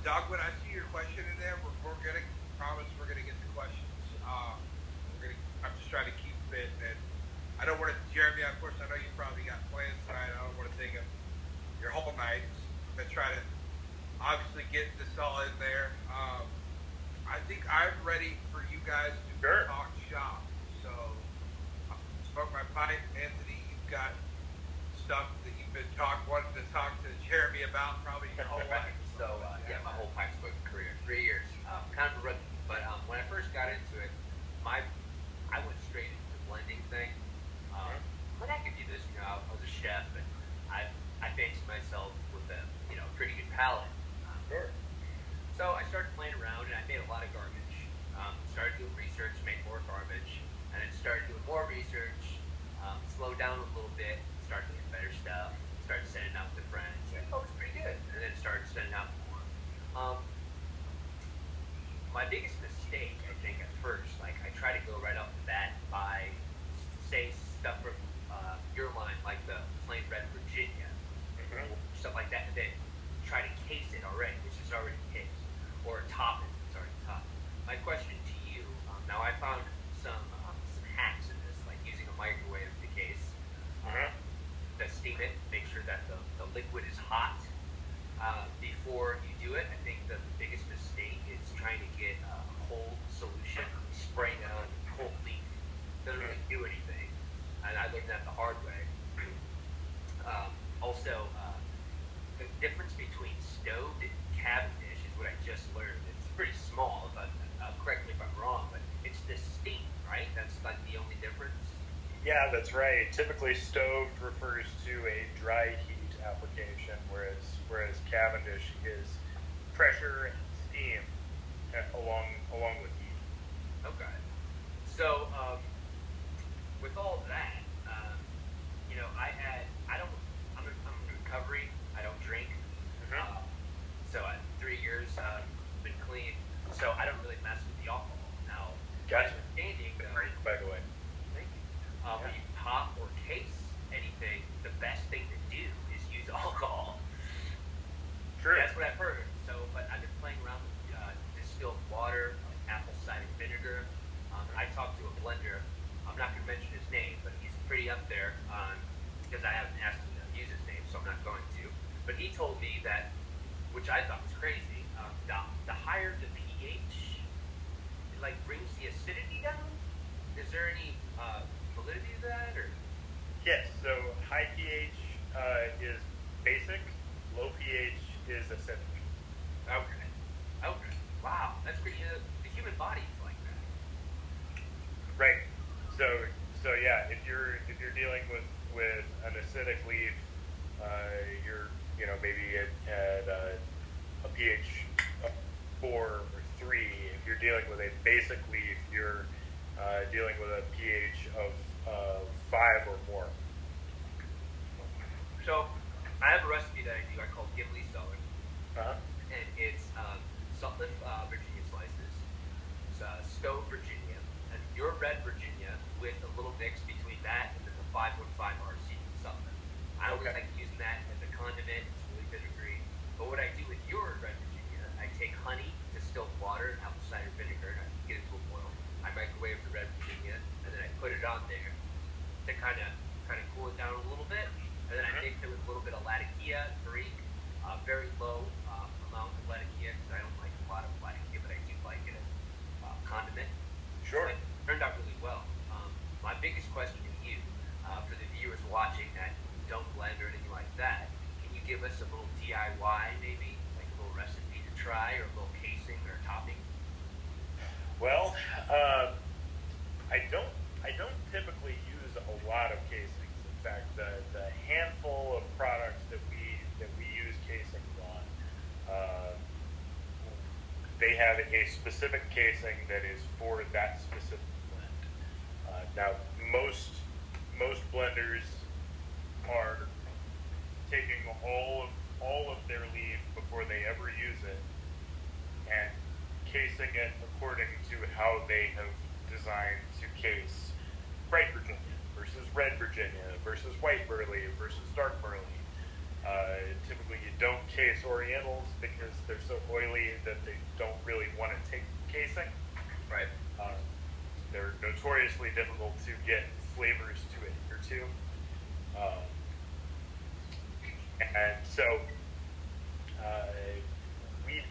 Doug, when I see your question in there, we're gonna promise we're gonna get the questions. I'm just trying to keep it, and I don't want to, Jeremy. Of course, I know you probably got plans tonight. I don't want to take up your whole night. I'm gonna try to obviously get this all in there. I think I'm ready for you guys to talk shop. So, smoke my pipe, Anthony. You've got stuff that you've been wanting to talk to Jeremy about probably your whole life. So, my whole pipe smoking career, 3 years. Kind of a rookie, but when I first got into it, I went straight into the blending thing. But I could do this, I was a chef, and I fancied myself with a, pretty good palate. Sure. So I started playing around, and I made a lot of garbage. Started doing research, made more garbage, and then started doing more research, slowed down a little bit, started doing better stuff, started sending out to friends. Oh, it's pretty good. And then started sending out more. My biggest mistake, I think, at first, like, I try to go right off the bat and buy, say, stuff from your line, like the plain red Virginia, or stuff like that, and then try to case it already, which is already cased, or top it, it's already topped. My question to you, now I found some hacks in this, like using a microwave to case, to steam it, make sure that the liquid is hot before you do it. I think the biggest mistake is trying to get a cold solution, spraying it on cold leaf. Doesn't really do anything, and I learned that the hard way. Also, the difference between stoved and Cavendish is what I just learned. It's pretty small, but correct me if I'm wrong, but it's the steam, right? That's like the only difference. Yeah, that's right. Typically, stoved refers to a dry heat application, whereas Cavendish is pressure and steam along with heat. Okay. So, with all that, I'm in recovery. I don't drink. So 3 years, been clean. So I don't really mess with the alcohol. Now, Gotcha. Understanding, By the way. thank you. When you pop or case anything, the best thing to do is use alcohol. Sure. That's what I've heard. So, but I've been playing around with distilled water, like apple cider vinegar. I talked to a blender. I'm not going to mention his name, but he's pretty up there because I haven't asked him to use his name, so I'm not going to. But he told me that, which I thought was crazy, the higher the pH, it like brings the acidity down. Is there any validity to that, or? Yes. So high pH is basic. Low pH is acidic. Okay. Wow, that's pretty. The human body is like that. Right. So yeah, if you're dealing with an acidic leaf, you're maybe at a pH of 4 or 3. If you're dealing with a basic leaf, you're dealing with a pH of 5 or more. So I have a recipe that I do. I call Ghibli Celery, and it's salt lift Virginia slices, stove Virginia, and your red Virginia with a little mix between that and then the 515 RC something. I always like using that as a condiment. It's really vinegary. But what I do with your red Virginia, I take honey, distilled water, and apple cider vinegar, and I get it to a boil. I microwave the red Virginia, and then I put it on there to kind of cool it down a little bit, and then I mix it with a little bit of Latakia, Greek, very low amount of Latakia because I don't like a lot of Latakia, but I do like it as condiment. Sure. So it turned out really well. question to you. For the viewers watching that don't blend or anything like that, can you give us a little DIY, maybe, like a little recipe to try, or a little casing or topping? Well, I don't typically use a lot of casings. In fact, the handful of products that we use casings on, they have a specific casing that is for that specific blend. Now, most blenders are taking all of their leaf before they ever use it and casing it according to how they have designed to case bright Virginia versus red Virginia versus white burley versus dark burley. Typically, you don't case Orientals because they're so oily that they don't really want to take casing. Right. They're notoriously difficult to get flavors to adhere to. And so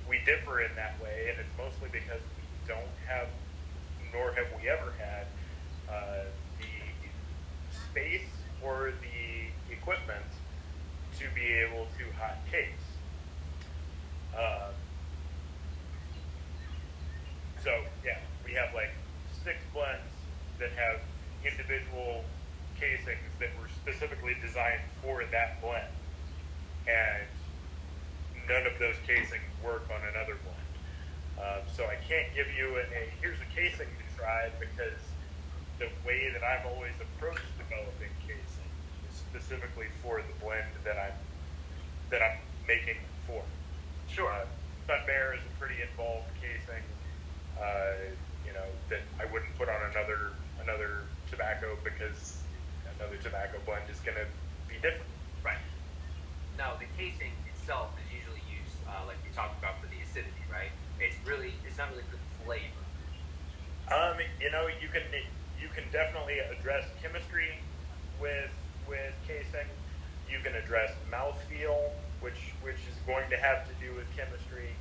we differ in that way, and it's mostly because we don't have, nor have we ever had, the space or the equipment to be able to hot case. So yeah, we have like 6 blends that have individual casings that were specifically designed for that blend, and none of those casings work on another blend. So I can't give you here's a casing to try, because the way that I've always approached developing casing is specifically for the blend that I'm making for. Sure. Sun Bear is a pretty involved casing, that I wouldn't put on another tobacco, because another tobacco blend is going to be different. Right. Now, the casing itself is usually used, like we talked about, for the acidity, right? It's not really for the flavor. You can definitely address chemistry with casing. You can address mouthfeel, which is going to have to do with chemistry,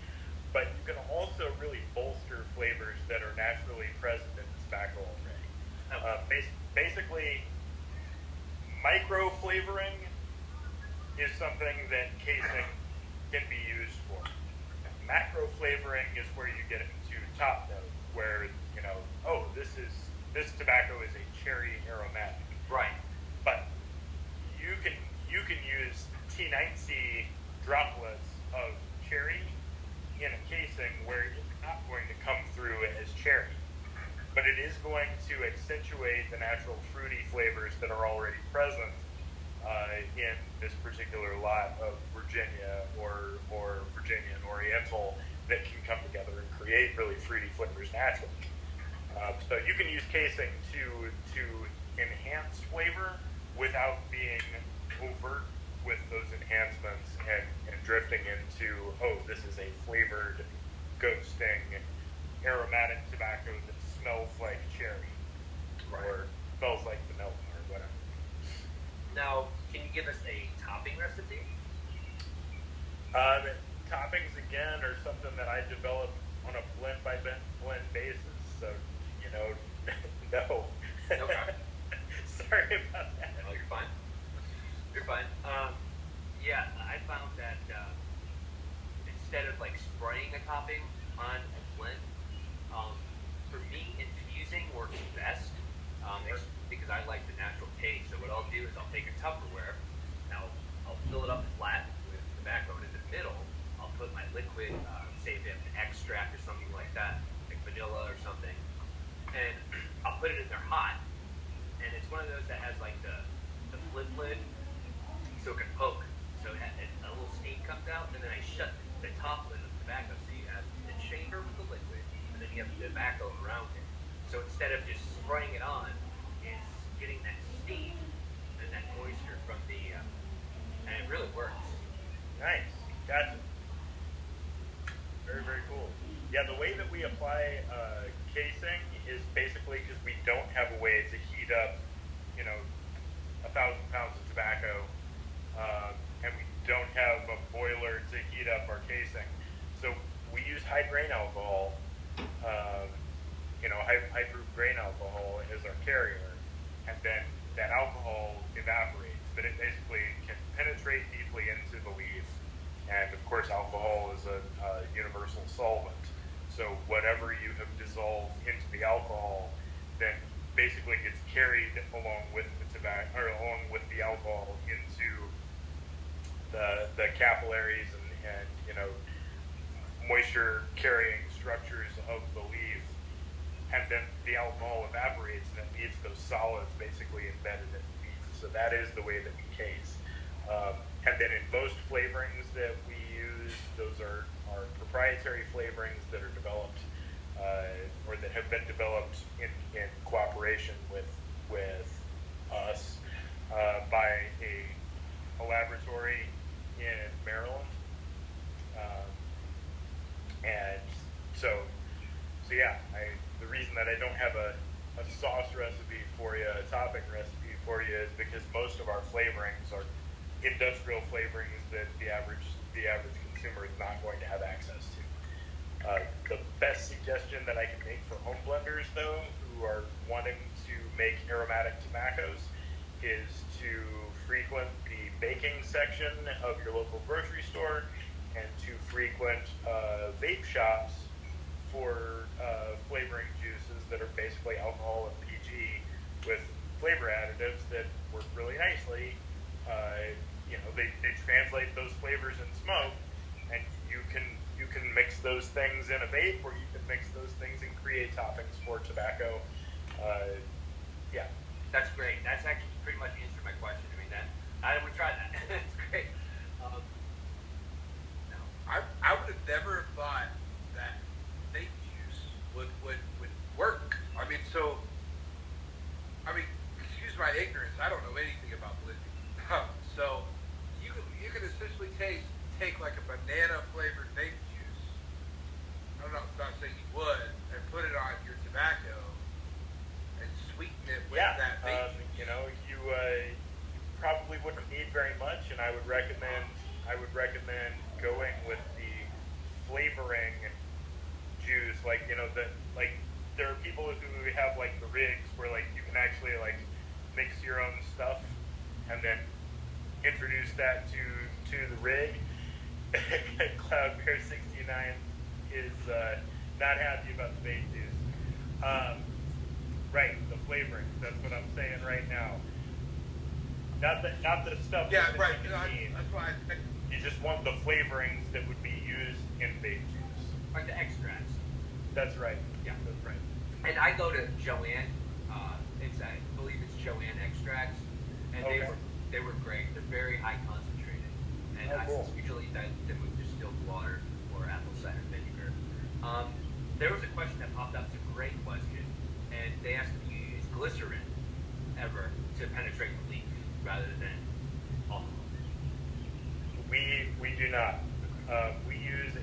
but you can also really bolster flavors that are naturally present in the tobacco already. Basically, micro flavoring is something that casing can be used for. Macro flavoring is where you get into top note, where this tobacco is a cherry aromatic. Right. But you can use T9C droplets of cherry in a casing where it's not going to come through as cherry, but it is going to accentuate the natural fruity flavors that are already present in this particular lot of Virginia or Virginia and Oriental that can come together and create really fruity flavors naturally. So you can use casing to enhance flavor without being overt with those enhancements and drifting into, this is a flavored, ghosting, aromatic tobacco that smells like cherry, right, or smells like vanilla or whatever. Now, can you give us a topping recipe? Toppings, again, are something that I develop on a blend basis, so, no. Okay. Sorry about that. Oh, you're fine. You're fine. Yeah, I found that instead of like spraying a topping on a blend, for me, infusing works best, because I like the natural taste. So what I'll do is I'll take a Tupperware, and I'll fill it up flat with tobacco, and in the middle, I'll put my liquid, say if you have an extract or something like that, like vanilla or something, and I'll put it in there hot. And it's one of those that has like the flip lid, so it can poke. So a little steam comes out, and then I shut the top lid of the tobacco, so you have the chamber with the liquid, and then you have the tobacco around it. So instead of just spraying it on, it's getting that steam and that moisture from the, and it really works. Nice. Gotcha. Very, very cool. Yeah, the way that we apply casing is basically because we don't have a way to heat up, 1,000 pounds of tobacco, and we don't have a boiler to heat up our casing. So we use high grain alcohol, high proof grain alcohol as our carrier, and then that alcohol evaporates, but it basically can penetrate deeply into the leaf. And of course, alcohol is a universal solvent. So whatever you have dissolved into the alcohol, then basically gets carried along with the tobacco, or along with the alcohol into the capillaries and moisture carrying structures of the leaf, and then the alcohol evaporates and it leaves those solids basically embedded in the leaf. So that is the way that we case. And then in most flavorings that we use, those are proprietary flavorings that are developed or that have been developed in cooperation with us by a laboratory in Maryland. And so yeah, the reason that I don't have a sauce recipe for you, a topping recipe for you, is because most of our flavorings are industrial flavorings that the average consumer is not going to have access to. The best suggestion that I can make for home blenders, though, who are wanting to make aromatic tobaccos, is to frequent the baking section of your local grocery store and to frequent vape shops for flavoring juices that are basically alcohol and PG with flavor additives that work really nicely. They translate those flavors in smoke, and you can mix those things in a vape, or you can mix those things and create toppings for tobacco. Yeah. That's great. That's actually pretty much answered my question. I mean, I would try that. It's great. No. I would have never thought that vape juice would work. I mean, excuse my ignorance. I don't know anything about blending. So you can essentially take like a banana flavored vape juice. I don't know. I'm not saying you would, and put it on your tobacco and sweeten it with that vape juice. You probably wouldn't need very much, and I would recommend going with the flavoring juice. There are people who have like the rigs where like you can actually like mix your own stuff and then introduce that to the rig. Cloud Bear 69 is not happy about the vape juice. Right, the flavoring. That's what I'm saying right now. Not the stuff. Yeah, that right. you can That's why you just want the flavorings that would be used in vape juice. Like the extracts. That's right. Yeah. That's right. And I go to Joanne. I believe it's Joanne extracts, and Okay. they were great. They're very high concentrated, and cool. I usually them with distilled water or apple cider vinegar. There was a question that popped up. It's a great question, and they asked if you use glycerin ever to penetrate the leaf rather than alcohol. We do not. We use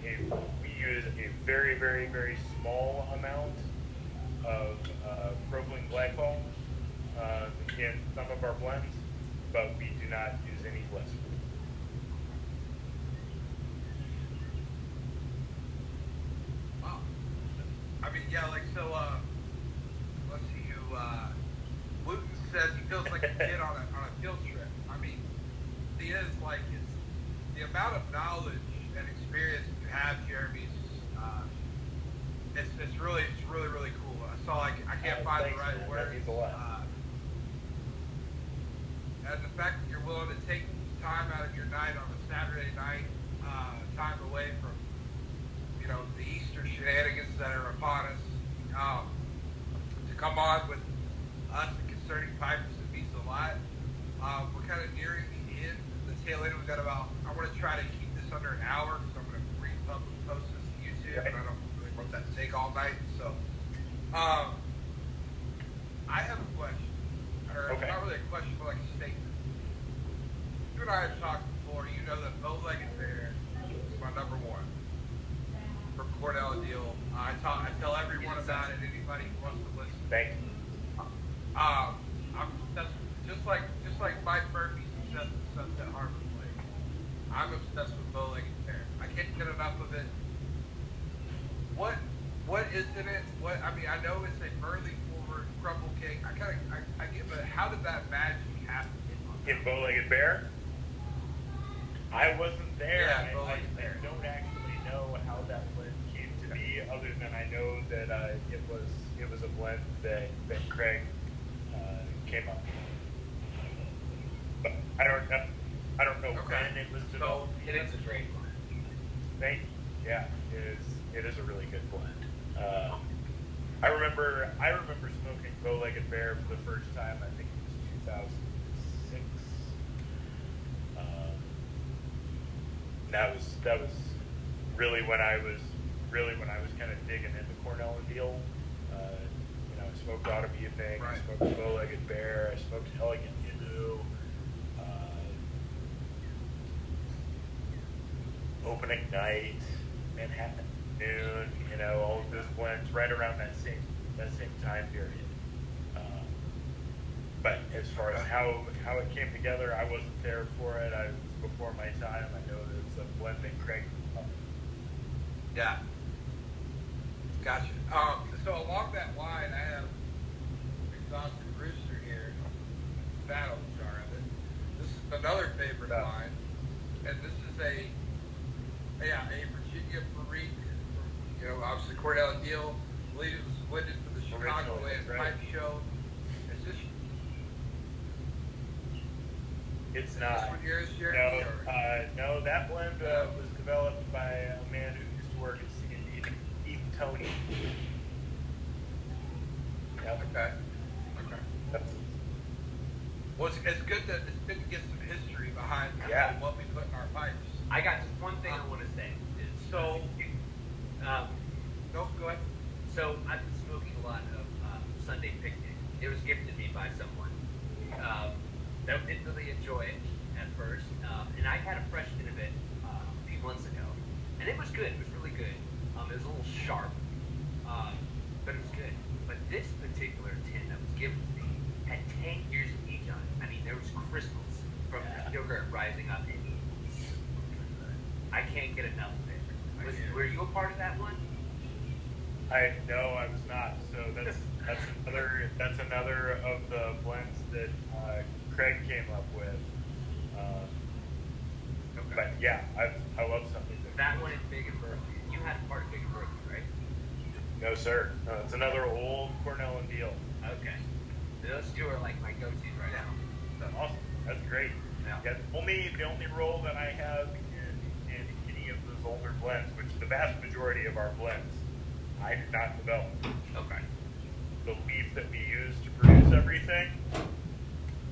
a very, very, very small amount of propylene glycol in some of our blends, but we do not use any glycerin. wow. I mean, yeah, let's see who. Wooten says he feels like a kid on a field trip. I mean, the thing is, like, it's the amount of knowledge and experience you have, Jeremy. It's really cool. I saw, like, I can't find the right words. And the fact that you're willing to take time out of your night on a Saturday night, time away from, the Easter shenanigans that are upon us, to come on with us and Concerning Pipers, it means a lot. We're kind of nearing the end, the tail end. We've got I want to try to keep this under an hour because I'm going to post this to YouTube, and I don't really want that to take all night. So, I have a question. Or it's not really a question, but like a statement. You and I have talked before. You know that bow-legged bear is my number one from Cornell and Diehl. I tell everyone about it. Anybody who wants to listen. Thank you. That's just like Mike Murphy's obsessed with Sunset Harbor Play. I'm obsessed with bow-legged bear. I can't get enough of it. What is it in it? What I mean, I know it's a burly forward crumble cake. I get, but how did that magic happen? In Bow-Legged Bear, I wasn't there. Yeah, I don't actually know how that blend came to be, other than I know that it was a blend that Craig came up with. But I don't know when it was developed. It is a great one. Thank you. Yeah, it is a really good blend. I remember smoking Bow-Legged Bear for the first time. I think it was 2006. That was really when I was kind of digging into Cornell and Diehl. I smoked Autumn Evening, Right. I smoked Bow-Legged Bear, I smoked Elegant Emu, Opening Night, Manhattan Noon. All of those blends right around that same time period. But as far as how it came together, I wasn't there for it. I was before my time. I know that it's a blend that Craig. Yeah. Gotcha. So along that line, I have Exhausted Rooster here, fat old jar of it. This is another favorite of mine, and this is a Virginia Barrique from, obviously Cornell and Diehl. I believe it was blended for the Chicagoland Pipe Show. Is this? It's not. This one yours, Jeremy? No, that blend was developed by a man who used to work at C&D, Keith Tony. Yep. Okay. Well, it's good to get some history behind what we put in our pipes. I got just one thing I want to say. Is, So, no, go ahead. So I've been smoking a lot of Sunday Picnic. It was gifted me by someone that didn't really enjoy it at first, and I had a fresh tin of it a few months ago, and it was good. It was really good. It was a little sharp, but it was good. But this particular tin that was given to me had 10 years of age on it. I mean, there was crystals from the sugar rising up in it. I can't get enough of it. Were you a part of that one? No, I was not. So that's another of the blends that Craig came up with. But yeah, I love something. That one in Big and Berkeley. You had a part of Big and Berkeley, right? No, sir. No, it's another old Cornell and Diehl. Okay. Those two are like my go-tos right now. Awesome. That's great. Yeah. The only role that I have in any of those older blends, which the vast majority of our blends, I did not develop. Okay. The leaf that we use to produce everything,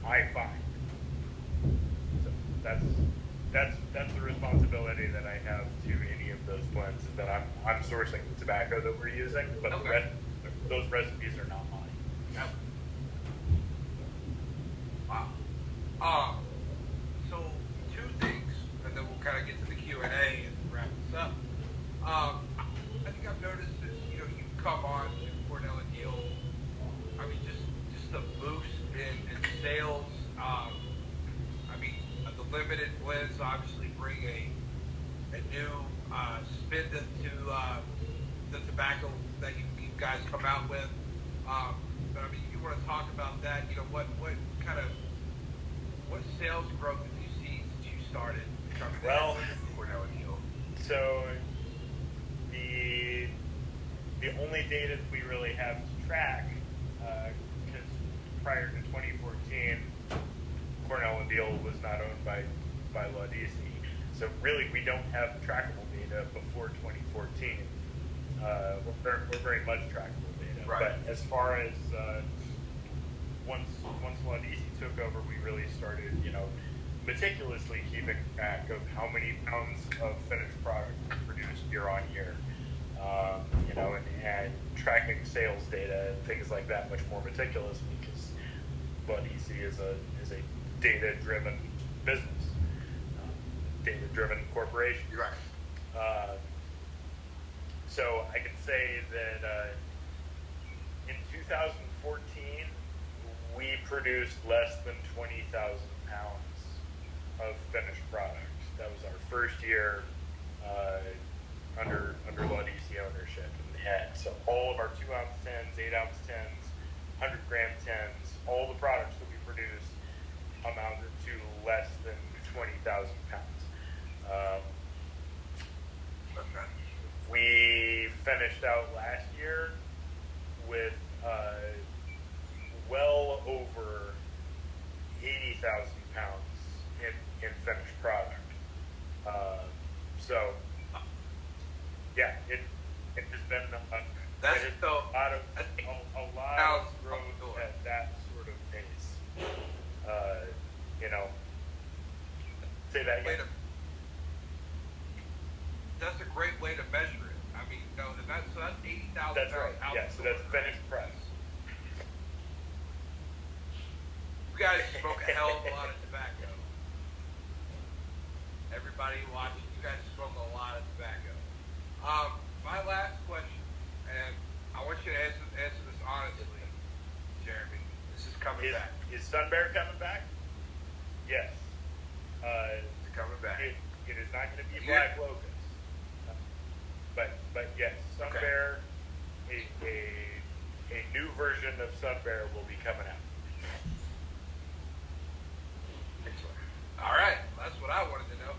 I find. So that's the responsibility that I have to any of those blends, is that I'm sourcing the tobacco that we're using, but those recipes are not mine. No. Wow. So two things, and then we'll kind of get to the Q&A and wrap this up. I think I've noticed that you've come on to Cornell and Diehl. I mean, just the boost in sales. The limited blends obviously bring a new spin to the tobacco that you guys come out with. But I mean, you want to talk about that? What sales growth have you seen since you started? Well, Cornell and Diehl. So the only data that we really have to track, because prior to 2014, Cornell and Diehl was not owned by Laudisi. So really, we don't have trackable data before 2014. We're very much trackable data. Right. But as far as once Laudisi took over, we really started, meticulously keeping track of how many pounds of finished product we produced year on year. And tracking sales data and things like that much more meticulously, because Laudisi is a data-driven business, data-driven corporation. You're right. So I can say that in 2014, we produced less than 20,000 pounds of finished product. That was our first year under Laudisi ownership, And so all of our 2-ounce tins, 8-ounce tins, 100-gram tins, all the products that we produced amounted to less than 20,000 pounds. We finished out last year with well over 80,000 pounds in finished product. So, yeah, it has been That's it has so. a lot of growth at that sort of pace. You know, say that again. That's a great way to measure it. I mean, no, that's 80,000 pounds. That's right. Yeah, so that's finished press. You guys smoke a hell of a lot of tobacco. Everybody watching, you guys smoke a lot of tobacco. My last question, and I want you to answer this honestly, Jeremy. This is coming back. Is Sun Bear coming back? Yes. It's coming back. It is not going to be Black Locust. But yes, Sun Bear, a new version of Sun Bear will be coming out. Excellent. All right, that's what I wanted to know.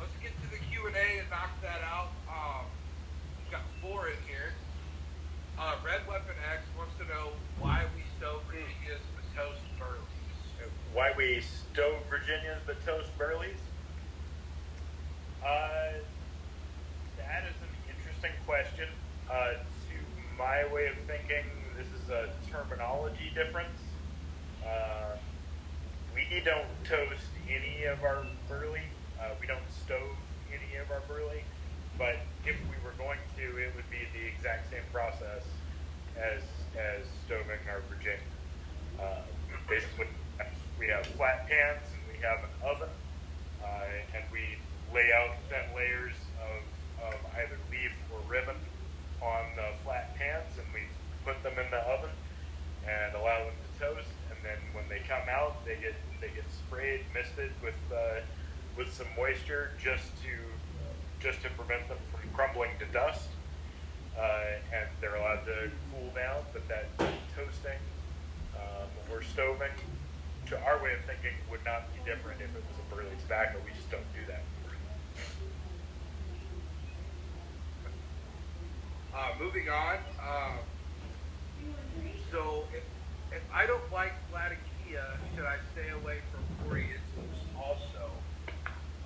Let's get to the Q&A and knock that out. We've got 4 in here. Red Weapon X wants to know why we stow Virginia's but toast Burleys. Why we stow Virginia's but toast Burleys? That is an interesting question. To my way of thinking, this is a terminology difference. We don't toast any of our burley. We don't stove any of our burley. But if we were going to, it would be the exact same process as stoving our Virginia. Basically, we have flat pans and we have an oven, and we lay out thin layers of either leaf or ribbon on the flat pans, and we put them in the oven and allow them to toast. And then when they come out, they get sprayed, misted with some moisture just to prevent them from crumbling to dust. And they're allowed to cool down. But that toasting or stoving, to our way of thinking, would not be different if it was a burley tobacco. We just don't do that. Moving on. So if I don't like Latakia, should I stay away from Orientals also?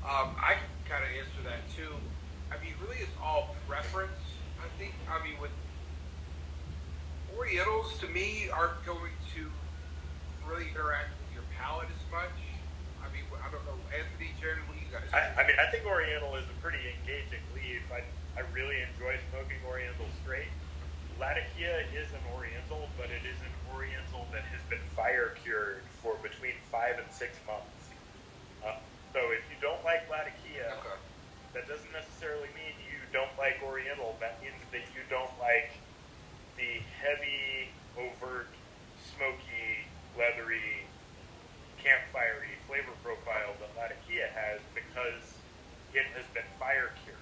I can kind of answer that too. I mean, really it's all preference, I think. I mean, with Orientals, to me, aren't going to really interact with your palate as much. I mean, I don't know, Anthony, Jeremy, what do you guys think? I mean, I think Oriental is a pretty engaging leaf. I really enjoy smoking Oriental straight. Latakia is an Oriental, but it is an Oriental that has been fire cured for between 5 and 6 months. So if you don't like Latakia, that doesn't necessarily mean you don't like Oriental. That means that you don't like the heavy, overt, smoky, leathery, campfirey flavor profile that Latakia has, because it has been fire cured.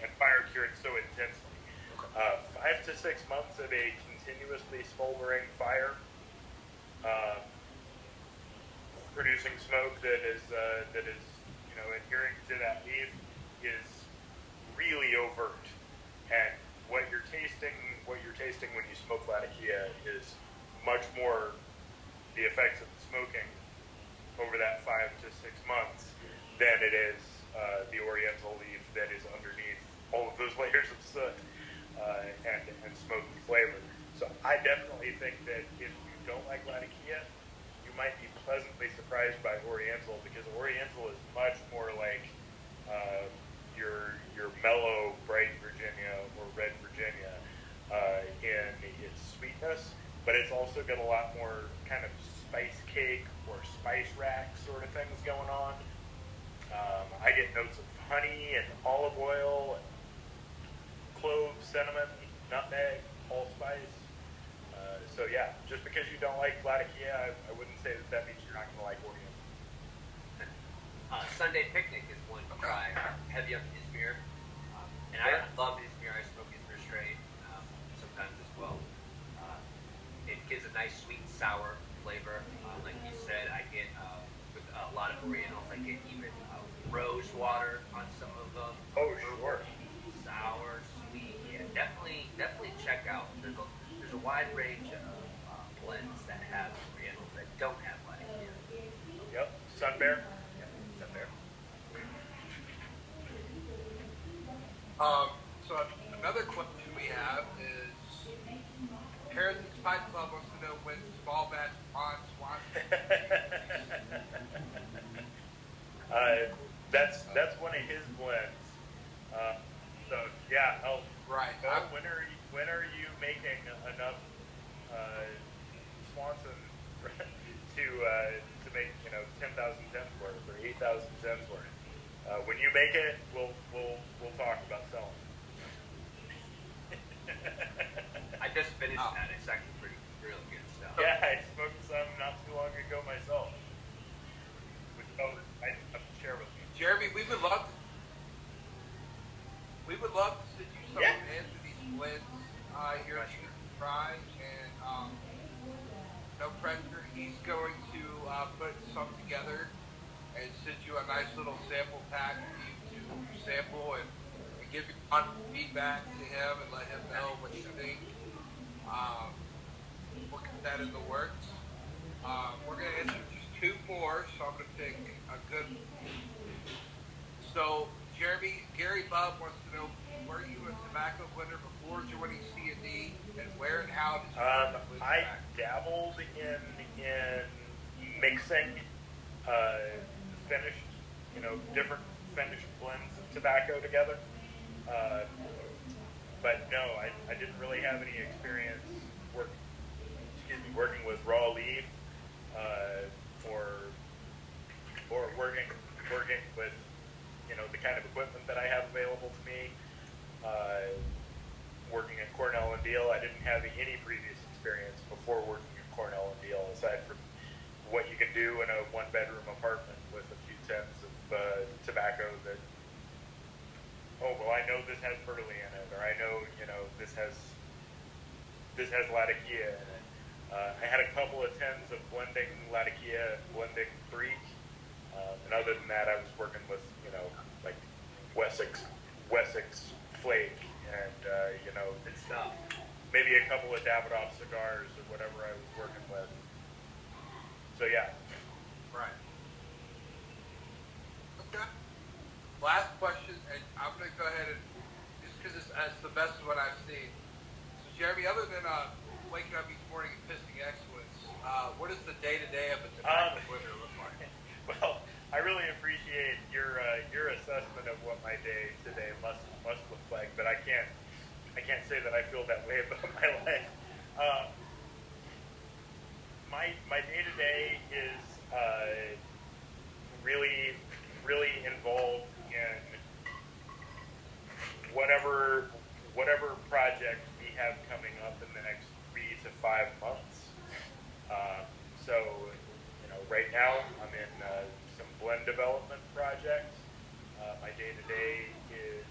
And fire cured so intensely. 5 to 6 months of a continuously smoldering fire, producing smoke that is adhering to that leaf is really overt. And what you're tasting when you smoke Latakia is much more the effects of the smoking over that 5 to 6 months than it is the Oriental leaf that is underneath all of those layers of soot and smoky flavor. So I definitely think that if you don't like Latakia, you might be pleasantly surprised by Oriental, because Oriental is much more like your mellow, bright Virginia or red Virginia in its sweetness, but it's also got a lot more kind of spice cake or spice rack sort of things going on. I get notes of honey and olive oil and cloves, cinnamon, nutmeg, allspice. So yeah, just because you don't like Latakia, I wouldn't say that means you're not going to like Oriental. Sunday Picnic is one to try. Heavy on Izmir. And I love his wide range of blends that have varietals that don't have Latakia. Yep, Sun Bear. Yep, Sun Bear. So another question we have is Heritage Pipe Club wants to know when small batch on Swan. That's one of his blends. So yeah, Right. when are you making enough Swanson to make 10,000 cents worth or 8,000 cents worth? When you make it, we'll talk about selling. I just finished that. It's actually really good stuff. Yeah, I smoked some not too long ago myself. Which I have to share with you. Jeremy, we would love to send you some of Anthony's blends here so you can try, and no pressure. He's going to put some together and send you a nice little sample pack for you to sample and give your feedback to him and let him know what you think. We'll get that in the works. We're going to answer just 2 more, so I'm going to pick a good one. So, Jeremy, Gary Bubb wants to know, were you a tobacco blender before joining C&D, and where and how did you I dabbled in mixing finished, different finished blends of tobacco together. But no, I didn't really have any experience working with raw leaf, or working with the kind of equipment that I have available to me. Working at Cornell and Diehl, I didn't have any previous experience before working at Cornell and Diehl, aside from what you can do in a 1-bedroom apartment with a few tens of tobacco that, I know this has burley in it, or I know, this has Latakia in it. I had a couple of tens of blending Latakia, blending Freak, and other than that, I was working with, like Wessex Flake, and, Good stuff. maybe a couple of Davidoff cigars or whatever I was working with. So yeah. Right. Okay. Last question, and I'm going to go ahead and, just because it's the best of what I've seen. So, Jeremy, other than waking up each morning and pissing excellence, what does the day-to-day of a tobacco blender look like? Well, I really appreciate your assessment of what my day today must look like, but I can't say that I feel that way about my life. My day-to-day is really involved in whatever project we have coming up in the next 3 to 5 months. So right now I'm in some blend development projects. My day-to-day is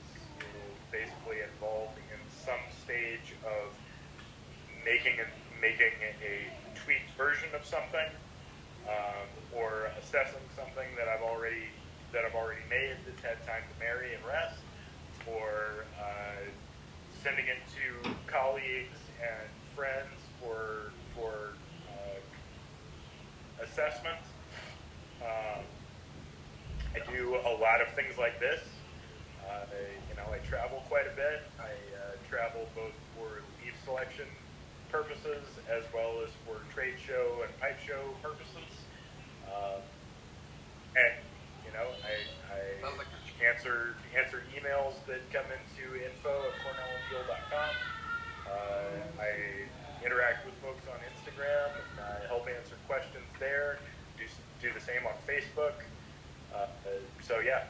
basically involved in some stage of making a tweaked version of something, or assessing something that I've already made that's had time to marry and rest, or sending it to colleagues and friends for assessment. I do a lot of things like this. I travel quite a bit. I travel both for leaf selection purposes as well as for trade show and pipe show purposes. And I answer emails that come into info@cornellanddeal.com. I interact with folks on Instagram, and I help answer questions there. Do the same on Facebook. So yeah,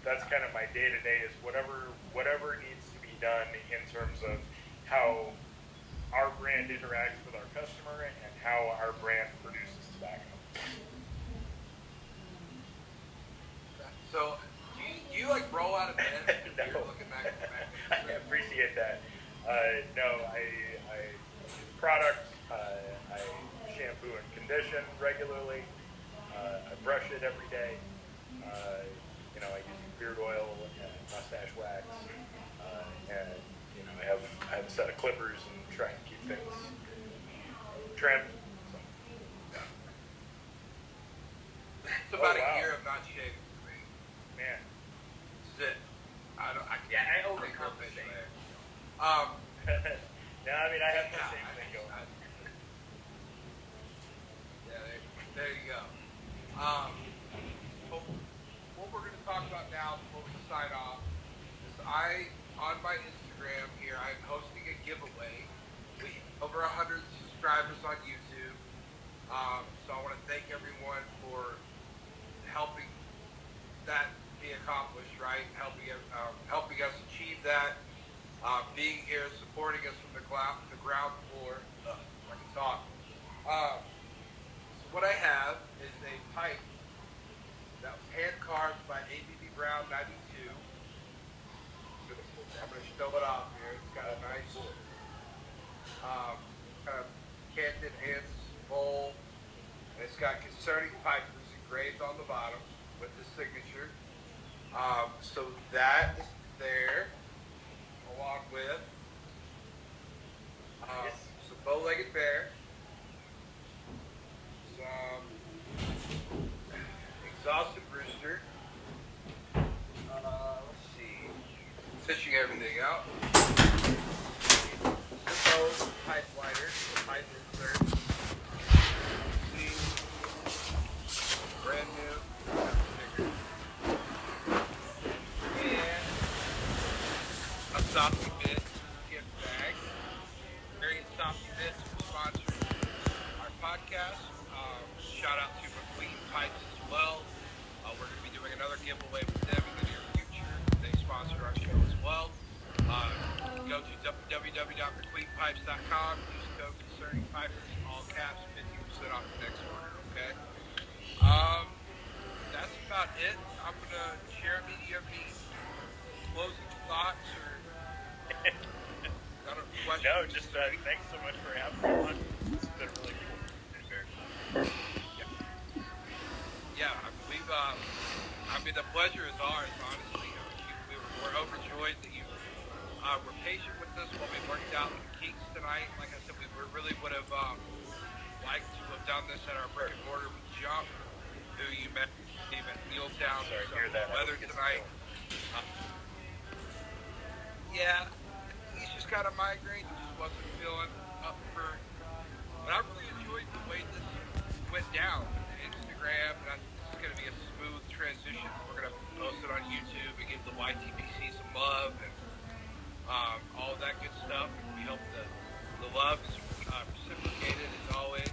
that's kind of my day-to-day, is whatever needs to be done in terms of how our brand interacts with our customer and how our brand produces tobacco. So, do you like roll out of bed? No. You're looking back. I appreciate that. No, I product. I shampoo and condition regularly. I brush it every day. I use beard oil and mustache wax, and I have a set of clippers and try and keep keep things trimmed. So. Yeah. It's about wow. a year of not shaving for me. Man. This is it. I overcompensate. No, I mean I have the same thing going. There you go. What we're going to talk about now before we sign off is on my Instagram here, I'm hosting a giveaway. We have over 100 subscribers on YouTube. So I want to thank everyone for helping that be accomplished, right? Helping us achieve that. Being here, supporting us from the ground floor. I can talk. So what I have is a pipe that was hand carved by ABB Brown 92. I'm going to show it off here. It's got a nice kind of canted ends bowl. And it's got Concerning Pipers engraved on the bottom with the signature. So that is there, along with some bow-legged bear, some exhausted rooster. Let's see, fishing everything out. Zippo pipe liner, pipe insert. Brand new. And a Softy Bit gift bag. Various Softy Bits will sponsor our podcast. Shout out to McQueen Pipes as well. We're going to be doing another giveaway with them in the near future. They sponsor our show as well. Go to www.mcqueenpipes.com. Use code Concerning Pipers, all caps, 50% off the next order. Okay. That's about it. I'm gonna, Jeremy, do you have any closing thoughts or questions? No, just thanks so much for having me on. It's been really cool. Yeah, the pleasure is ours, honestly. We're overjoyed that you were patient with us while we worked out the kinks tonight. Like I said, we really would have liked to have done this at our brick and mortar with Jump, who you met at Neiltown. Sorry to hear that. Weather tonight. Yeah, he's just got a migraine. He just wasn't feeling up for. But I really enjoyed the way this went down with the Instagram. And I think this is going to be a smooth transition. We're going to post it on YouTube and give the YTPC some love and all of that good stuff. And we hope the love is reciprocated as always.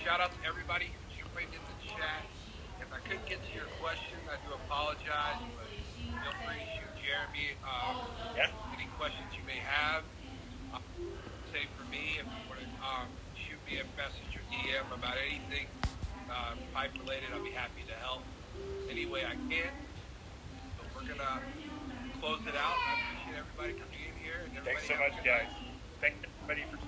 Shout out to everybody who joined in the chat. If I couldn't get to your question, I do apologize, but feel free to shoot Jeremy any questions you may have. Say for me, if you want to shoot me a message or DM about anything pipe related, I'll be happy to help any way I can. But we're going to close it out. I appreciate everybody coming in here. And thanks so much, guys. Thank everybody for